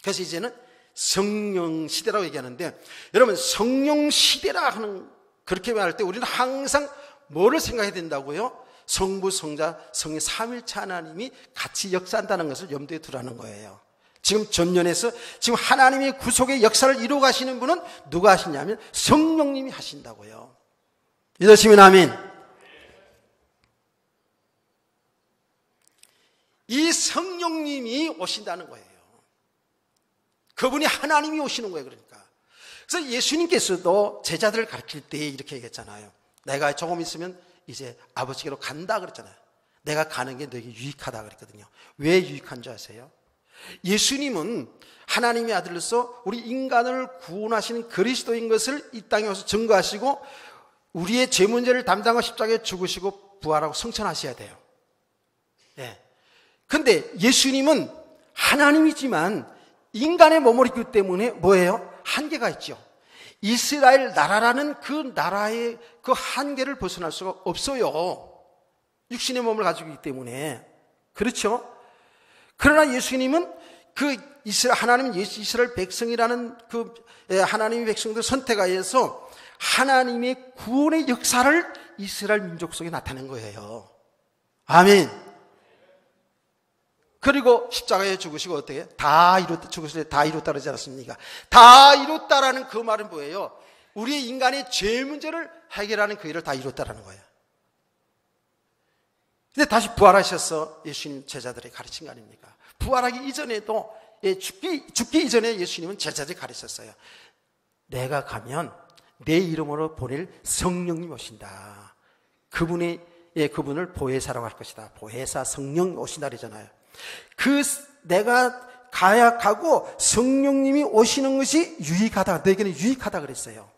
그래서 이제는 성령 시대라고 얘기하는데 여러분 성령 시대라 하는 그렇게 말할 때 우리는 항상 뭐를 생각해야 된다고요? 성부, 성자, 성령 삼일체 하나님이 같이 역사한다는 것을 염두에 두라는 거예요. 지금 전면에서 지금 하나님의 구속의 역사를 이루어 가시는 분은 누가 하시냐면 성령님이 하신다고요. 믿으시면 아멘. 이 성령님이 오신다는 거예요. 그분이 하나님이 오시는 거예요. 그러니까. 그래서 예수님께서도 제자들을 가르칠 때 이렇게 얘기했잖아요. 내가 조금 있으면 이제 아버지께로 간다 그랬잖아요. 내가 가는 게 너에게 유익하다 그랬거든요. 왜 유익한 줄 아세요? 예수님은 하나님의 아들로서 우리 인간을 구원하시는 그리스도인 것을 이 땅에 와서 증거하시고 우리의 죄 문제를 담당하고 십자가에 죽으시고 부활하고 성천하셔야 돼요. 예. 근데 예수님은 하나님이지만 인간의 몸을 입기 때문에 뭐예요? 한계가 있죠. 이스라엘 나라라는 그 나라의 그 한계를 벗어날 수가 없어요. 육신의 몸을 가지고 있기 때문에. 그렇죠? 그러나 예수님은 그 하나님 이스라엘 백성이라는 그 하나님의 백성들 선택하여서 하나님의 구원의 역사를 이스라엘 민족 속에 나타낸 거예요. 아멘. 그리고 십자가에 죽으시고 어떻게? 다 이뤘다, 죽으실 때 다 이뤘다 그러지 않았습니까? 다 이뤘다라는 그 말은 뭐예요? 우리 인간의 죄 문제를 해결하는 그 일을 다 이뤘다라는 거예요. 근데 다시 부활하셔서 예수님 제자들에게 가르친 거 아닙니까? 부활하기 이전에도, 죽기 이전에 예수님은 제자들에게 가르쳤어요. 내가 가면 내 이름으로 보낼 성령님 오신다. 그분을 보혜사라고 할 것이다. 보혜사 성령 오신다 그러잖아요. 내가 가고 성령님이 오시는 것이 유익하다. 너에게는 유익하다 그랬어요.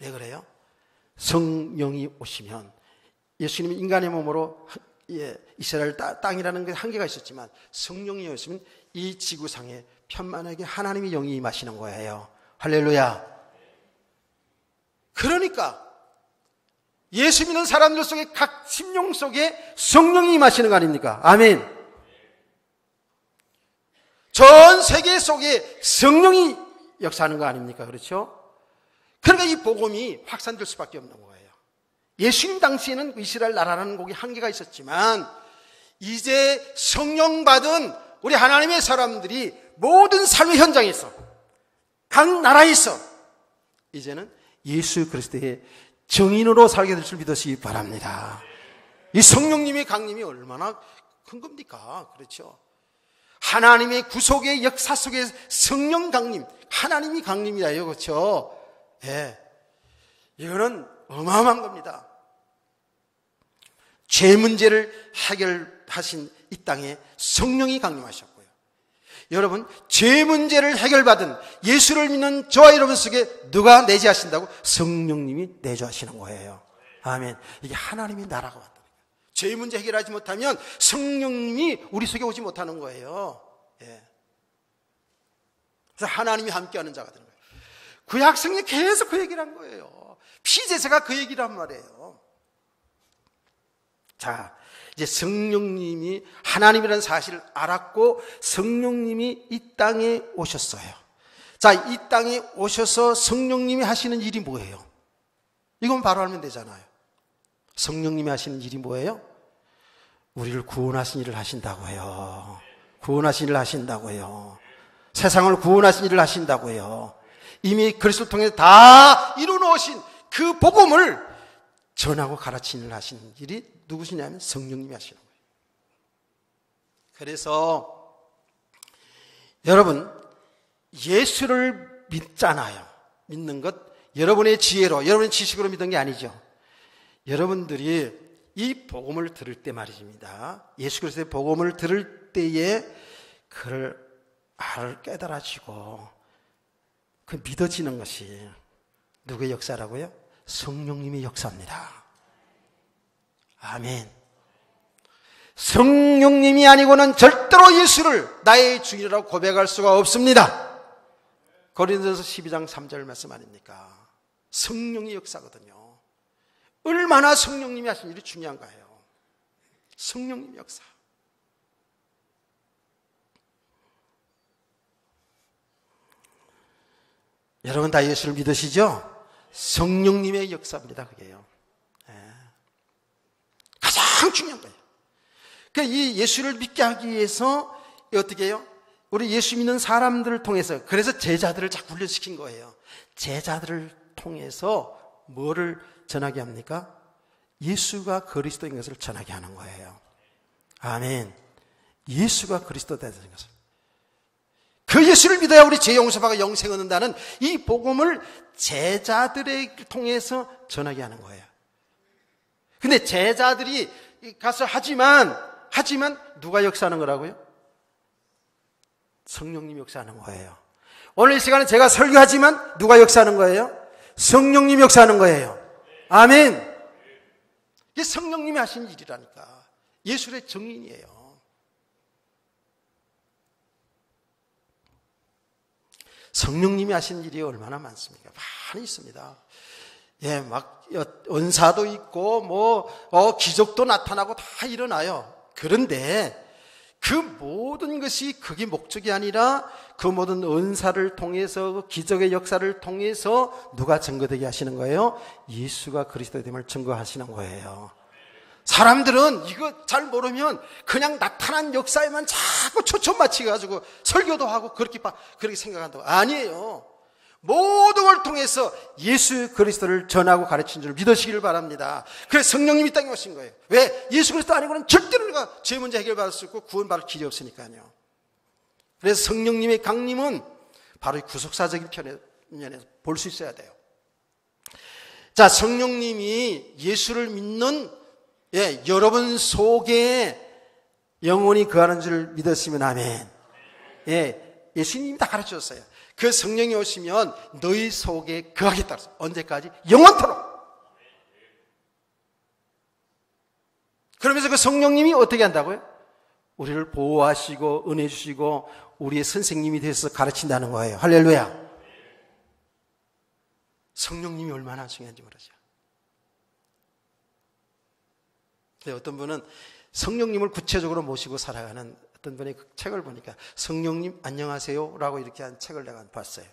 왜 그래요? 성령이 오시면 예수님이 인간의 몸으로 이스라엘 땅이라는 게 한계가 있었지만 성령이 오시면 이 지구상에 편만하게 하나님의 영이 임하시는 거예요. 할렐루야. 그러니까 예수 믿는 사람들 속에 각 심령 속에 성령이 임하시는 거 아닙니까? 아멘. 전 세계 속에 성령이 역사하는 거 아닙니까? 그렇죠? 그러니까 이 복음이 확산될 수밖에 없는 거예요. 예수님 당시에는 이스라엘 나라라는 곡이 한계가 있었지만 이제 성령 받은 우리 하나님의 사람들이 모든 삶의 현장에서 각 나라에서 이제는 예수 그리스도의 정인으로 살게 될 줄 믿으시기 바랍니다. 이 성령님의 강림이 얼마나 큰 겁니까? 그렇죠? 하나님의 구속의 역사 속에 성령 강림, 하나님이 강림이라요. 그렇죠? 예. 이거는 어마어마한 겁니다. 죄 문제를 해결하신 이 땅에 성령이 강림하셨고요. 여러분, 죄 문제를 해결받은 예수를 믿는 저와 여러분 속에 누가 내재하신다고? 성령님이 내재하시는 거예요. 아멘. 이게 하나님의 나라가 왔다는 거예요. 죄 문제 해결하지 못하면 성령님이 우리 속에 오지 못하는 거예요. 예. 그래서 하나님이 함께하는 자가 되는 거예요. 구약성경에 계속 그 얘기를 한 거예요. 피제사가 그 얘기를 한 말이에요. 자, 이제 성령님이 하나님이라는 사실을 알았고 성령님이 이 땅에 오셨어요. 자, 이 땅에 오셔서 성령님이 하시는 일이 뭐예요? 이건 바로 알면 되잖아요. 성령님이 하시는 일이 뭐예요? 우리를 구원하신 일을 하신다고요. 구원하신 일을 하신다고요. 세상을 구원하신 일을 하신다고요. 이미 그리스도를 통해 다 이루어놓으신 그 복음을 전하고 가르치는 일을 하시는 일이 누구시냐면 성령님이 하시는 거예요. 그래서 여러분, 예수를 믿잖아요. 믿는 것 여러분의 지혜로, 여러분의 지식으로 믿은 게 아니죠. 여러분들이 이 복음을 들을 때 말입니다. 예수 그리스도의 복음을 들을 때에 그를 깨달아지고 그 믿어지는 것이 누구의 역사라고요? 성령님의 역사입니다. 아멘. 성령님이 아니고는 절대로 예수를 나의 주인이라고 고백할 수가 없습니다. 고린도서 12장 3절 말씀 아닙니까? 성령의 역사거든요. 얼마나 성령님이 하신 일이 중요한가요? 성령님의 역사. 여러분 다 예수를 믿으시죠? 성령님의 역사입니다. 그게요. 가장 중요한 거예요. 그러니까 이 예수를 믿게 하기 위해서 어떻게 해요? 우리 예수 믿는 사람들을 통해서, 그래서 제자들을 자꾸 훈련시킨 거예요. 제자들을 통해서 뭐를 전하게 합니까? 예수가 그리스도인 것을 전하게 하는 거예요. 아멘. 예수가 그리스도다 되는 것을. 그 예수를 믿어야 우리 죄 용서받아 영생 얻는다는 이 복음을 제자들을 통해서 전하게 하는 거예요. 근데 제자들이 가서 하지만 누가 역사하는 거라고요? 성령님이 역사하는 거예요. 오늘 이 시간에 제가 설교하지만 누가 역사하는 거예요? 성령님 역사하는 거예요. 아멘. 이게 성령님이 하신 일이라니까. 예술의 정인이에요. 성령님이 하신 일이 얼마나 많습니까? 많이 있습니다. 예, 막 은사도 있고 기적도 나타나고 다 일어나요. 그런데 그 모든 것이 그게 목적이 아니라 그 모든 은사를 통해서 그 기적의 역사를 통해서 누가 증거되게 하시는 거예요? 예수가 그리스도됨을 증거하시는 거예요. 사람들은 이거 잘 모르면 그냥 나타난 역사에만 자꾸 초점 맞춰가지고 설교도 하고 그렇게 생각한다고. 아니에요. 모든 걸 통해서 예수 그리스도를 전하고 가르친 줄 믿으시기를 바랍니다. 그래서 성령님이 땅에 오신 거예요. 왜? 예수 그리스도 아니고는 절대로 우리가 죄 문제 해결받을 수 없고 구원받을 길이 없으니까요. 그래서 성령님의 강림은 바로 이 구속사적인 면에서 볼 수 있어야 돼요. 자, 성령님이 예수를 믿는 여러분 속에 영혼이 거하는 줄 믿으시면 아멘. 예수님이 다 가르쳐줬어요. 그 성령이 오시면 너희 속에 거하겠다. 언제까지? 영원토록. 그러면서 그 성령님이 어떻게 한다고요? 우리를 보호하시고 은혜 주시고 우리의 선생님이 되어서 가르친다는 거예요. 할렐루야. 성령님이 얼마나 중요한지 모르죠. 어떤 분은 성령님을 구체적으로 모시고 살아가는 어떤 분의 그 책을 보니까 성령님 안녕하세요 라고 이렇게 한 책을 내가 봤어요.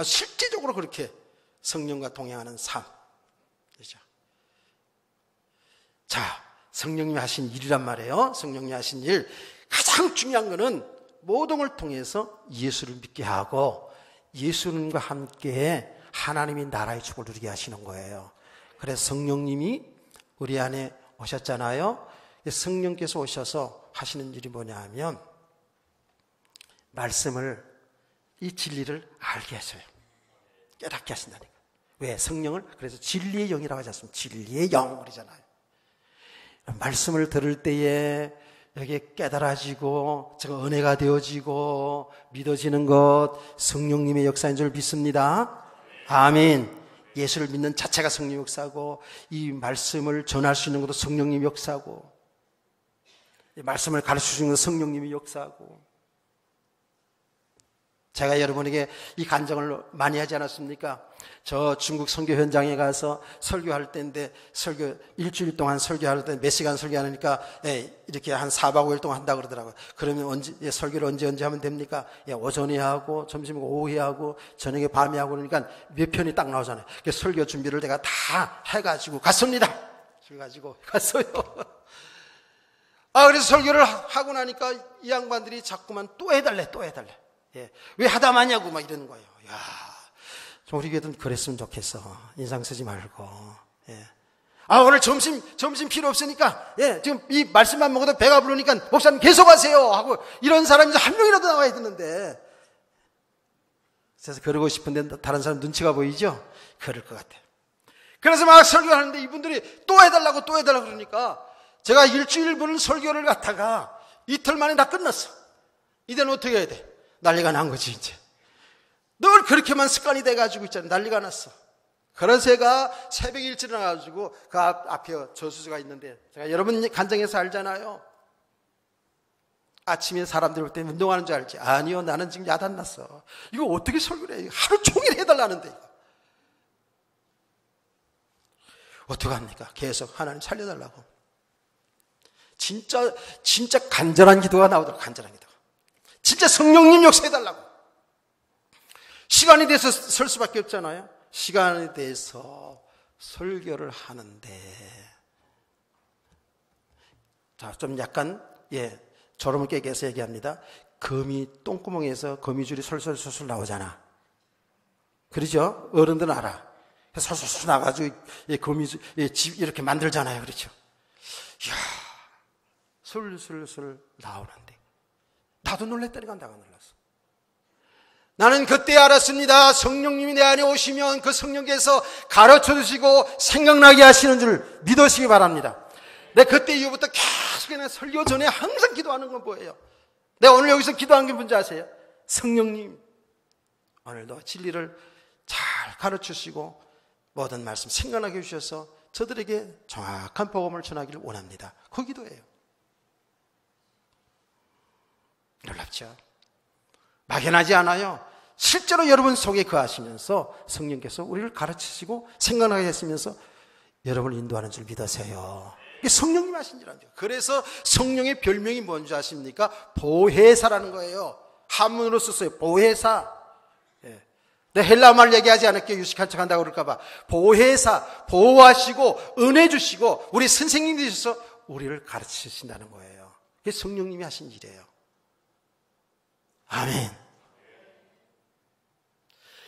실제적으로 그렇게 성령과 동행하는 삶. 그렇죠? 자, 성령님이 하신 일이란 말이에요. 성령님이 하신 일. 가장 중요한 거는 모든 걸 통해서 예수를 믿게 하고 예수님과 함께 하나님의 나라의 축을 누리게 하시는 거예요. 그래서 성령님이 우리 안에 오셨잖아요. 성령께서 오셔서 하시는 일이 뭐냐 하면 말씀을, 이 진리를 알게 하셔요. 깨닫게 하신다니까. 왜? 성령을 그래서 진리의 영이라고 하지 않습니까? 진리의 영 그러잖아요. 말씀을 들을 때에 여기에 깨달아지고 제가 은혜가 되어지고 믿어지는 것 성령님의 역사인 줄 믿습니다. 아멘. 예수를 믿는 자체가 성령 역사고 이 말씀을 전할 수 있는 것도 성령님 역사고 이 말씀을 가르쳐 주는 것도 성령님이 역사고. 제가 여러분에게 이 간증을 많이 하지 않았습니까? 저 중국 선교 현장에 가서 설교할 때인데 설교 일주일 동안 설교할 때 몇 시간 설교하니까 이렇게 한 4박 5일 동안 한다고 그러더라고요. 그러면 설교를 언제 하면 됩니까? 오전에 하고 점심 오후에 하고 저녁에 밤에 하고 그러니까 몇 편이 딱 나오잖아요. 그래서 설교 준비를 내가 다 해가지고 갔습니다. 그래가지고 갔어요. 그래서 설교를 하고 나니까 이 양반들이 자꾸만 또 해달래. 왜 하다 마냐고 막 이러는 거예요. 야, 좀 우리 교회도 그랬으면 좋겠어. 인상 쓰지 말고. 오늘 점심 필요 없으니까, 지금 이 말씀만 먹어도 배가 부르니까 목사님 계속 하세요 하고 이런 사람이 한 명이라도 나와야 되는데. 그래서 그러고 싶은데 다른 사람 눈치가 보이죠? 그럴 것 같아요. 그래서 막 설교하는데 이분들이 또 해달라고 그러니까 제가 일주일분 설교를 갖다가 이틀 만에 다 끝났어. 이제는 어떻게 해야 돼? 난리가 난 거지, 이제. 늘 그렇게만 습관이 돼가지고 있잖아. 난리가 났어. 그래서 제가 새벽에 일찍 일어나가지고 그 앞에 저수지가 있는데 제가 여러분 간증에서 알잖아요. 아침에 사람들 볼 때 운동하는 줄 알지? 아니요, 나는 지금 야단났어. 이거 어떻게 설교를 해? 하루 종일 해달라는데. 어떡합니까? 계속 하나님 살려달라고. 진짜 간절한 기도가 나오더라고, 간절한 기도가. 진짜 성령님 역사해달라고. 시간이 돼서 설 수밖에 없잖아요. 시간에 대해서 설교를 하는데. 자, 좀 약간, 졸음을 깨게 해서 얘기합니다. 똥구멍에서 거미줄이 솔솔솔솔 나오잖아. 그러죠? 어른들은 알아. 솔솔솔 나가지고, 거미줄, 집 이렇게 만들잖아요. 그렇죠? 이야, 솔솔솔 나오는데. 나도 놀랬다니까 내가 놀랐어. 나는 그때 알았습니다. 성령님이 내 안에 오시면 그 성령께서 가르쳐 주시고 생각나게 하시는 줄 믿으시기 바랍니다. 내가 그때 이후부터 계속 그냥 설교 전에 항상 기도하는 건 뭐예요? 내가 오늘 여기서 기도한 게 뭔지 아세요? 성령님, 오늘도 진리를 잘 가르치시고 모든 말씀 생각나게 해주셔서 저들에게 정확한 복음을 전하기를 원합니다. 그 기도예요. 놀랍죠? 막연하지 않아요. 실제로 여러분 속에 거하시면서 성령께서 우리를 가르치시고 생각나게 했으면서 여러분을 인도하는 줄 믿으세요. 이게 성령님 하신 일이죠. 그래서 성령의 별명이 뭔지 아십니까? 보혜사라는 거예요. 한문으로 썼어요. 보혜사. 내 헬라어 말 얘기하지 않을게요. 유식한 척 한다고 그럴까봐. 보혜사, 보호하시고 은혜 주시고 우리 선생님 되셔서 우리를 가르치신다는 거예요. 이게 성령님이 하신 일이에요. 아멘.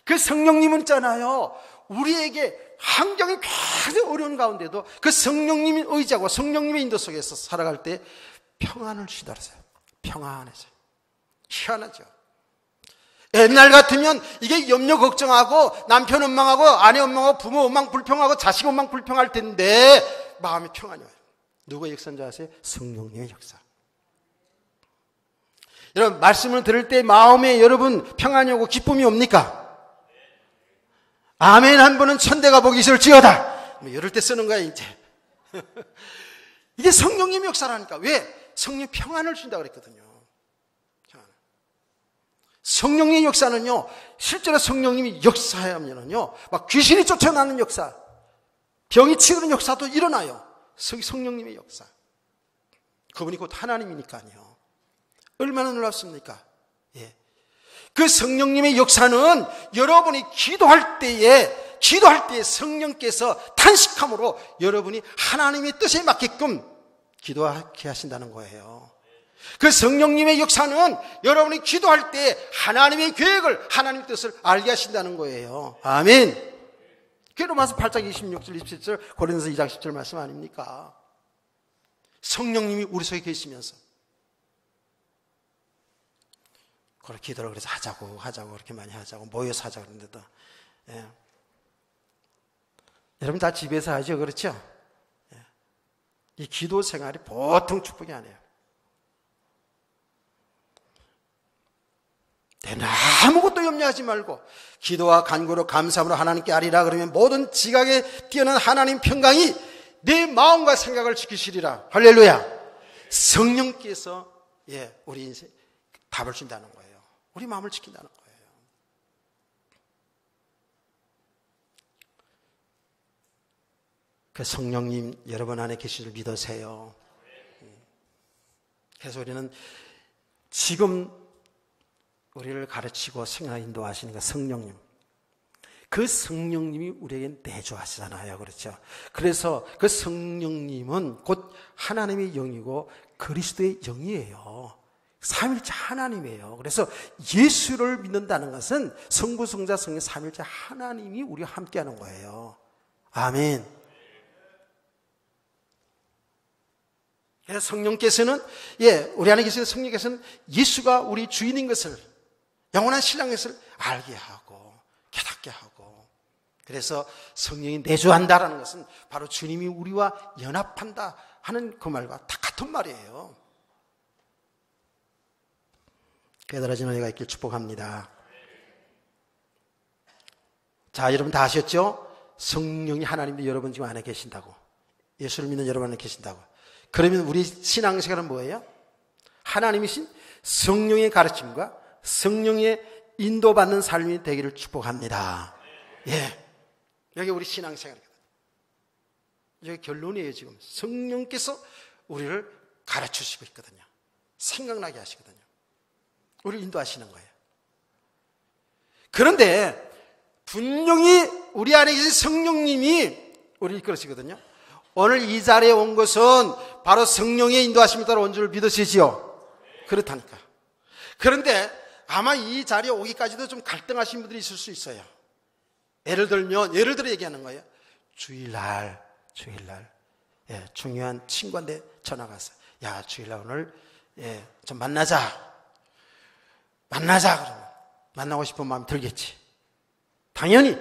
그 성령님은 있잖아요. 우리에게 환경이 굉장히 어려운 가운데도 그 성령님의 의지하고 성령님의 인도 속에서 살아갈 때 평안을 주시다 그랬어요. 평안해져요. 희한하죠. 옛날 같으면 이게 염려 걱정하고 남편 원망하고 아내 원망하고 부모 원망 불평하고 자식 원망 불평할 텐데 마음이 평안이 와요. 누구의 역사인 줄 아세요? 성령님의 역사. 여러분 말씀을 들을 때 마음에 여러분 평안이 오고 기쁨이 옵니까? 아멘 한 분은 천대가 복이 있을지어다. 이럴 때 쓰는 거야 이제. 이게 성령님의 역사라니까. 왜? 성령 평안을 준다고 그랬거든요. 성령의 역사는요, 실제로 성령님이 역사하면은요, 막 귀신이 쫓아나는 역사, 병이 치우는 역사도 일어나요. 성령님의 역사. 그분이 곧 하나님이니까요. 얼마나 놀랍습니까? 예. 그 성령님의 역사는 여러분이 기도할 때에 성령께서 탄식함으로 여러분이 하나님의 뜻에 맞게끔 기도하게 하신다는 거예요. 그 성령님의 역사는 여러분이 기도할 때 하나님의 계획을, 하나님의 뜻을 알게 하신다는 거예요. 아멘. 그게 로마서 8장 26절, 27절, 고린도서 2장 10절 말씀 아닙니까? 성령님이 우리 속에 계시면서 그걸 기도를 그래서 하자고 그렇게 많이 하자고 모여서 하자고 그러는데도 예. 여러분 다 집에서 하죠, 그렇죠? 예. 이 기도 생활이 보통 축복이 아니에요. 아무것도 염려하지 말고 기도와 간구로 감사함으로 하나님께 아리라 그러면 모든 지각에 뛰어난 하나님 평강이 내 마음과 생각을 지키시리라. 할렐루야. 성령께서 우리 인생 답을 준다는 거예요. 우리 마음을 지킨다는 거예요. 그 성령님 여러분 안에 계신 줄 믿으세요. 그래서 우리는 지금 우리를 가르치고 생각 인도하시는 그 성령님, 그 성령님이 우리에게 내주하시잖아요. 그렇죠? 그래서 그 성령님은 곧 하나님의 영이고 그리스도의 영이에요. 삼일째 하나님이에요. 그래서 예수를 믿는다는 것은 성부, 성자, 성령 삼일째 하나님이 우리와 함께하는 거예요. 아멘. 그래서 성령께서는 우리 안에 계신 성령께서는 예수가 우리 주인인 것을, 영원한 신랑인 것을 알게 하고 깨닫게 하고, 그래서 성령이 내주한다라는 것은 바로 주님이 우리와 연합한다 하는 그 말과 다 같은 말이에요. 깨달아진 은혜가 있길 축복합니다. 자, 여러분 다 아셨죠? 성령이 하나님도 여러분 지금 안에 계신다고, 예수를 믿는 여러분 안에 계신다고. 그러면 우리 신앙생활은 뭐예요? 하나님이신 성령의 가르침과 성령의 인도받는 삶이 되기를 축복합니다. 여기 우리 신앙생활이거든요. 여기 결론이에요. 지금 성령께서 우리를 가르치시고 있거든요. 생각나게 하시거든요. 우리를 인도하시는 거예요. 그런데 분명히 우리 안에 계신 성령님이 우리를 이끌으시거든요. 오늘 이 자리에 온 것은 바로 성령의 인도하심에 따라 온 줄 믿으시지요? 그렇다니까. 그런데 아마 이 자리에 오기까지도 좀 갈등하신 분들이 있을 수 있어요. 예를 들어 얘기하는 거예요. 주일날 중요한 친구한테 전화가 왔어요. 야, 주일날 오늘 좀 만나자 그러면 만나고 싶은 마음이 들겠지. 당연히.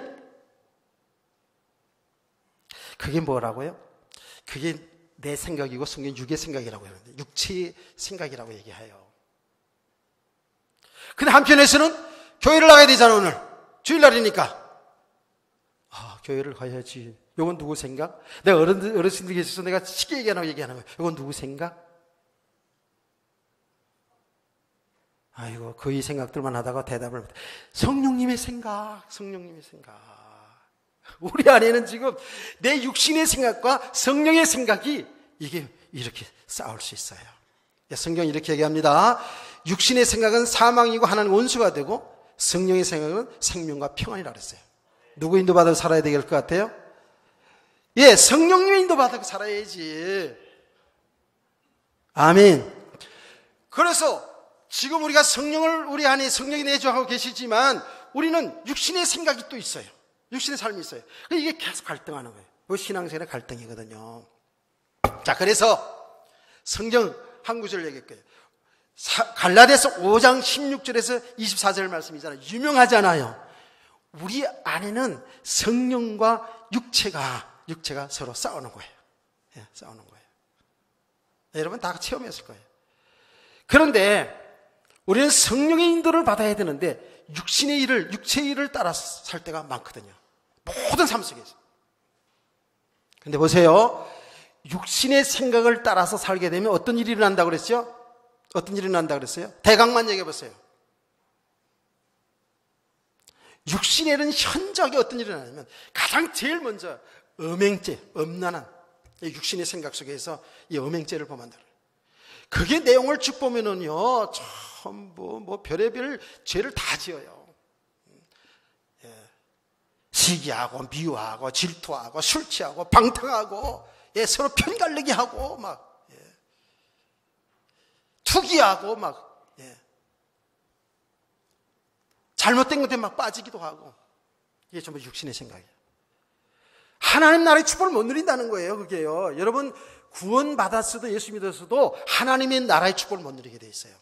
그게 뭐라고요? 그게 내 생각이고 성경 육의 생각이라고 하는데, 육체의 생각이라고 얘기해요. 근데 한편에서는 교회를 나가야 되잖아. 오늘 주일날이니까 교회를 가야지. 이건 누구 생각? 내가 어르신들 계셔서 내가 쉽게 얘기하는 거예요. 이건 누구 생각? 아이고, 그 생각들만 하다가 대답을 못해. 성령님의 생각, 성령님의 생각. 우리 안에는 지금 내 육신의 생각과 성령의 생각이 이게 이렇게 싸울 수 있어요. 성경이 이렇게 얘기합니다. 육신의 생각은 사망이고 하나님 원수가 되고 성령의 생각은 생명과 평안이라고 그랬어요. 누구 인도받아 살아야 될 것 같아요? 예, 성령님의 인도받아 살아야지. 아멘. 그래서 지금 우리가 성령을 우리 안에 성령이 내주하고 계시지만 우리는 육신의 생각이 또 있어요. 육신의 삶이 있어요. 이게 계속 갈등하는 거예요. 그 신앙생활의 갈등이거든요. 자, 그래서 성경 한 구절 얘기할게요. 갈라디아서 5장 16절에서 24절 말씀이잖아요. 유명하잖아요. 우리 안에는 성령과 육체가 서로 싸우는 거예요. 예, 싸우는 거예요. 여러분 다 체험했을 거예요. 그런데 우리는 성령의 인도를 받아야 되는데 육체의 일을 따라서 살 때가 많거든요. 모든 삶 속에서. 근데 보세요. 육신의 생각을 따라서 살게 되면 어떤 일이 일어난다고 그랬죠? 어떤 일이 일어난다고 그랬어요? 대강만 얘기해 보세요. 육신에는 현저하게 어떤 일이 일어나냐면 가장 제일 먼저 음행죄, 음란한 육신의 생각 속에서 이 음행죄를 범한다. 그게 내용을 쭉 보면은요, 전부 별의별 죄를 다 지어요. 예. 시기하고 미워하고 질투하고 술 취하고 방탕하고, 예, 서로 편갈르기 하고 막, 예. 투기하고 막, 예. 잘못된 것에 막 빠지기도 하고. 이게 전부 육신의 생각이에요. 하나님 나라의 축복을 못 누린다는 거예요. 그게요. 여러분 구원받았어도 예수 믿었어도 하나님의 나라의 축복을 못 누리게 돼 있어요.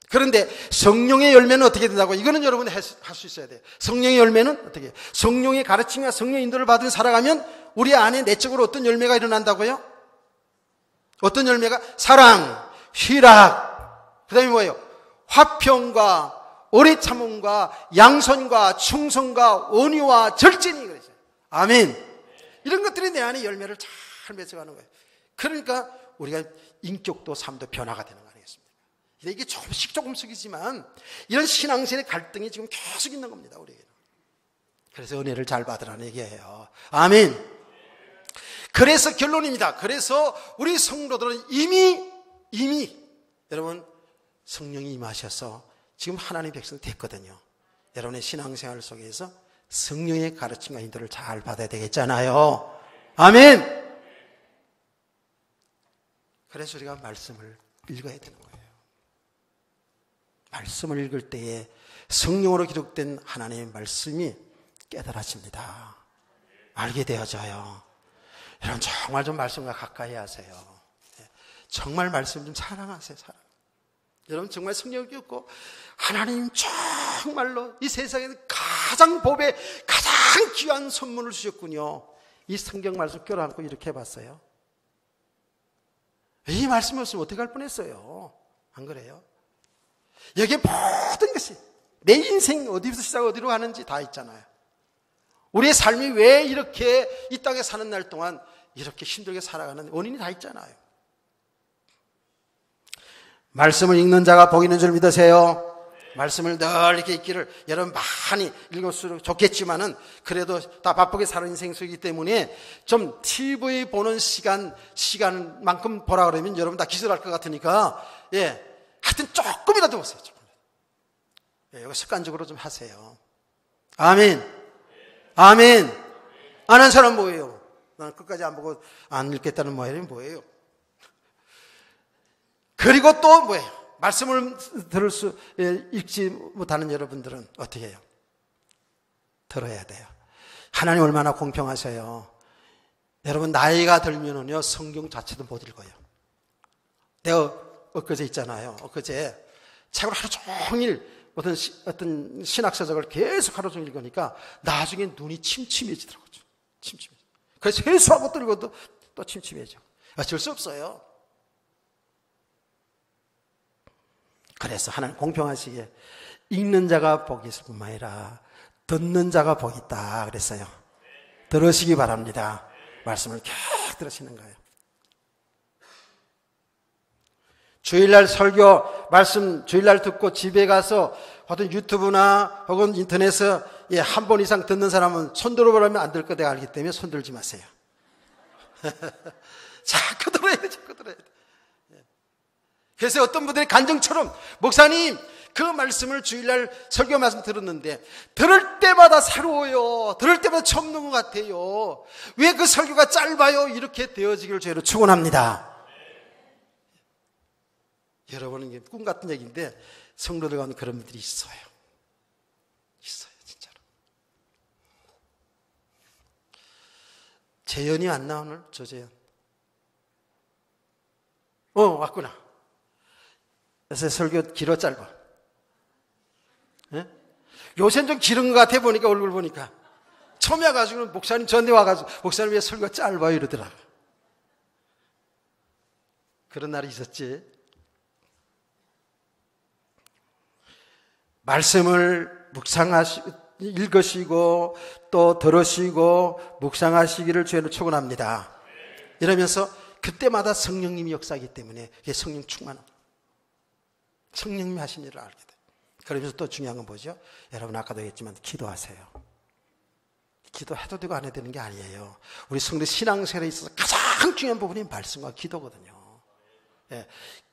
그런데 성령의 열매는 어떻게 된다고? 이거는 여러분이 할 수 있어야 돼요. 성령의 열매는 어떻게? 성령의 가르침과 성령의 인도를 받은 살아가면 우리 안에 내적으로 어떤 열매가 일어난다고요? 어떤 열매가? 사랑, 희락, 그 다음에 뭐예요? 화평과 오래 참음과 양선과 충성과 온유와 절제니 그랬어요. 아멘. 이런 것들이 내 안에 열매를 잘 맺어가는 거예요. 그러니까 우리가 인격도 삶도 변화가 되는 거 아니겠습니까? 이게 조금씩이지만 이런 신앙생의 갈등이 지금 계속 있는 겁니다. 우리에게는. 그래서 은혜를 잘 받으라는 얘기예요. 아멘. 그래서 결론입니다. 그래서 우리 성도들은 이미 여러분 성령이 임하셔서 지금 하나님의 백성이 됐거든요. 여러분의 신앙생활 속에서 성령의 가르침과 인도를 잘 받아야 되겠잖아요. 아멘. 그래서 우리가 말씀을 읽어야 되는 거예요. 말씀을 읽을 때에 성령으로 기록된 하나님의 말씀이 깨달아집니다. 알게 되어져요. 여러분 정말 좀 말씀과 가까이 하세요. 정말 말씀 좀 사랑하세요. 여러분 정말 성령을 겪고 하나님 정말로 이 세상에 가장 복의 가장 귀한 선물을 주셨군요. 이 성경 말씀 껴안고 이렇게 해봤어요. 이 말씀이 없으면 어떻게 할 뻔했어요. 안 그래요? 여기에 모든 것이 내 인생 어디서 시작하고 어디로 가는지 다 있잖아요. 우리의 삶이 왜 이렇게 이 땅에 사는 날 동안 이렇게 힘들게 살아가는 원인이 다 있잖아요. 말씀을 읽는 자가 복 있는 줄 믿으세요. 말씀을 늘 이렇게 읽기를 여러분 많이 읽을수록 좋겠지만은 그래도 다 바쁘게 사는 인생 속이기 때문에 좀 TV 보는 시간만큼 보라 그러면 여러분 다 기절할 것 같으니까 예, 하여튼 조금이라도 보세요. 예, 이거 습관적으로 좀 하세요. 아멘. 아멘. 안 한 사람 뭐예요? 나는 끝까지 안 보고 안 읽겠다는 뭐예요? 그리고 또 뭐예요? 말씀을 읽지 못하는 여러분들은 어떻게 해요? 들어야 돼요. 하나님 얼마나 공평하세요. 여러분 나이가 들면은요 성경 자체도 못 읽어요. 내가 엊그제 있잖아요. 엊그제 책을 하루 종일 어떤 신학서적을 계속 하루 종일 읽으니까 나중에 눈이 침침해지더라고요. 침침해져. 그래서 회수하고 또 읽어도 또 침침해져. 어쩔 수 없어요. 그래서 하나님 공평하시게 읽는 자가 복이 있을 뿐만 아니라 듣는 자가 복이 있다 그랬어요. 들으시기 바랍니다. 말씀을 계속 들으시는 거예요. 주일날 설교 말씀 주일날 듣고 집에 가서 어떤 유튜브나 혹은 인터넷에서 한 번 이상 듣는 사람은 손 들어보라면 안 될 거 내가 알기 때문에 손 들지 마세요. 자꾸 들어야 돼, 자꾸 들어야 돼. 그래서 어떤 분들이 간증처럼 목사님 그 말씀을 주일날 설교 말씀 들었는데 들을 때마다 새로워요. 들을 때마다 처음 듣는 것 같아요. 왜 그 설교가 짧아요? 이렇게 되어지기를 저희로 축원합니다. 여러분은 이게 꿈 같은 얘기인데 성도들 가운데 그런 분들이 있어요. 있어요, 진짜로. 재현이 왔나 오늘? 조재현. 왔구나. 그래서 설교 길어 짧아. 예? 요새는 좀 길은 것 같아 보니까 얼굴 보니까. 처음에 와가지고는 목사님 전에 와가지고 목사님 왜 설교가 짧아요 이러더라. 그런 날이 있었지. 말씀을 읽으시고 또 들으시고 묵상하시기를 주의로 축원합니다. 이러면서 그때마다 성령님이 역사하기 때문에 성령 충만함. 성령님이 하신 일을 알게 돼요. 그러면서 또 중요한 건 뭐죠? 여러분 아까도 했지만 기도하세요. 기도해도 되고 안 해도 되는 게 아니에요. 우리 성도 신앙생활에 있어서 가장 중요한 부분이 말씀과 기도거든요.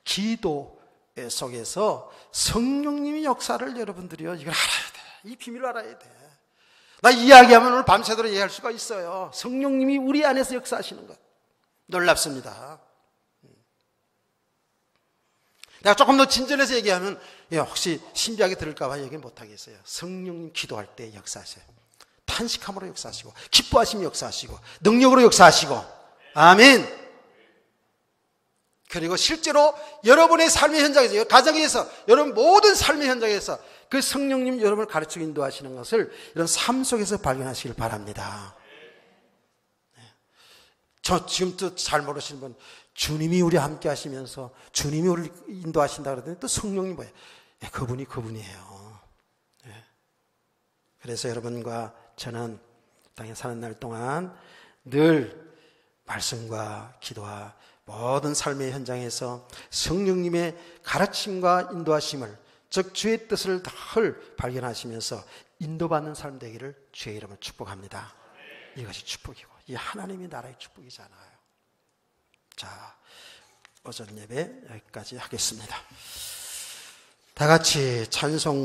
기도 속에서 성령님의 역사를 여러분들이요 이걸 알아야 돼. 이 비밀을 알아야 돼. 나 이야기하면 오늘 밤새도록 얘기할 수가 있어요. 성령님이 우리 안에서 역사하시는 것 놀랍습니다. 내가 조금 더 진전해서 얘기하면 혹시 신비하게 들을까 봐 얘기 못하겠어요. 성령님 기도할 때 역사하세요. 탄식함으로 역사하시고 기뻐하시며 역사하시고 능력으로 역사하시고 아멘. 그리고 실제로 여러분의 삶의 현장에서 가정에서 여러분 모든 삶의 현장에서 그 성령님 여러분을 가르치고 인도하시는 것을 이런 삶 속에서 발견하시길 바랍니다. 저 지금 또 잘 모르시는 분 주님이 우리 함께 하시면서 주님이 우리를 인도하신다 그러더니 또 성령님 뭐예요? 그분이 그분이에요. 그래서 여러분과 저는 땅에 사는 날 동안 늘 말씀과 기도와 모든 삶의 현장에서 성령님의 가르침과 인도하심을 즉 주의 뜻을 늘 발견하시면서 인도받는 삶 되기를 주의 이름으로 축복합니다. 이것이 축복이고 이 하나님의 나라의 축복이잖아요. 자, 오전 예배 여기까지 하겠습니다. 다 같이 찬송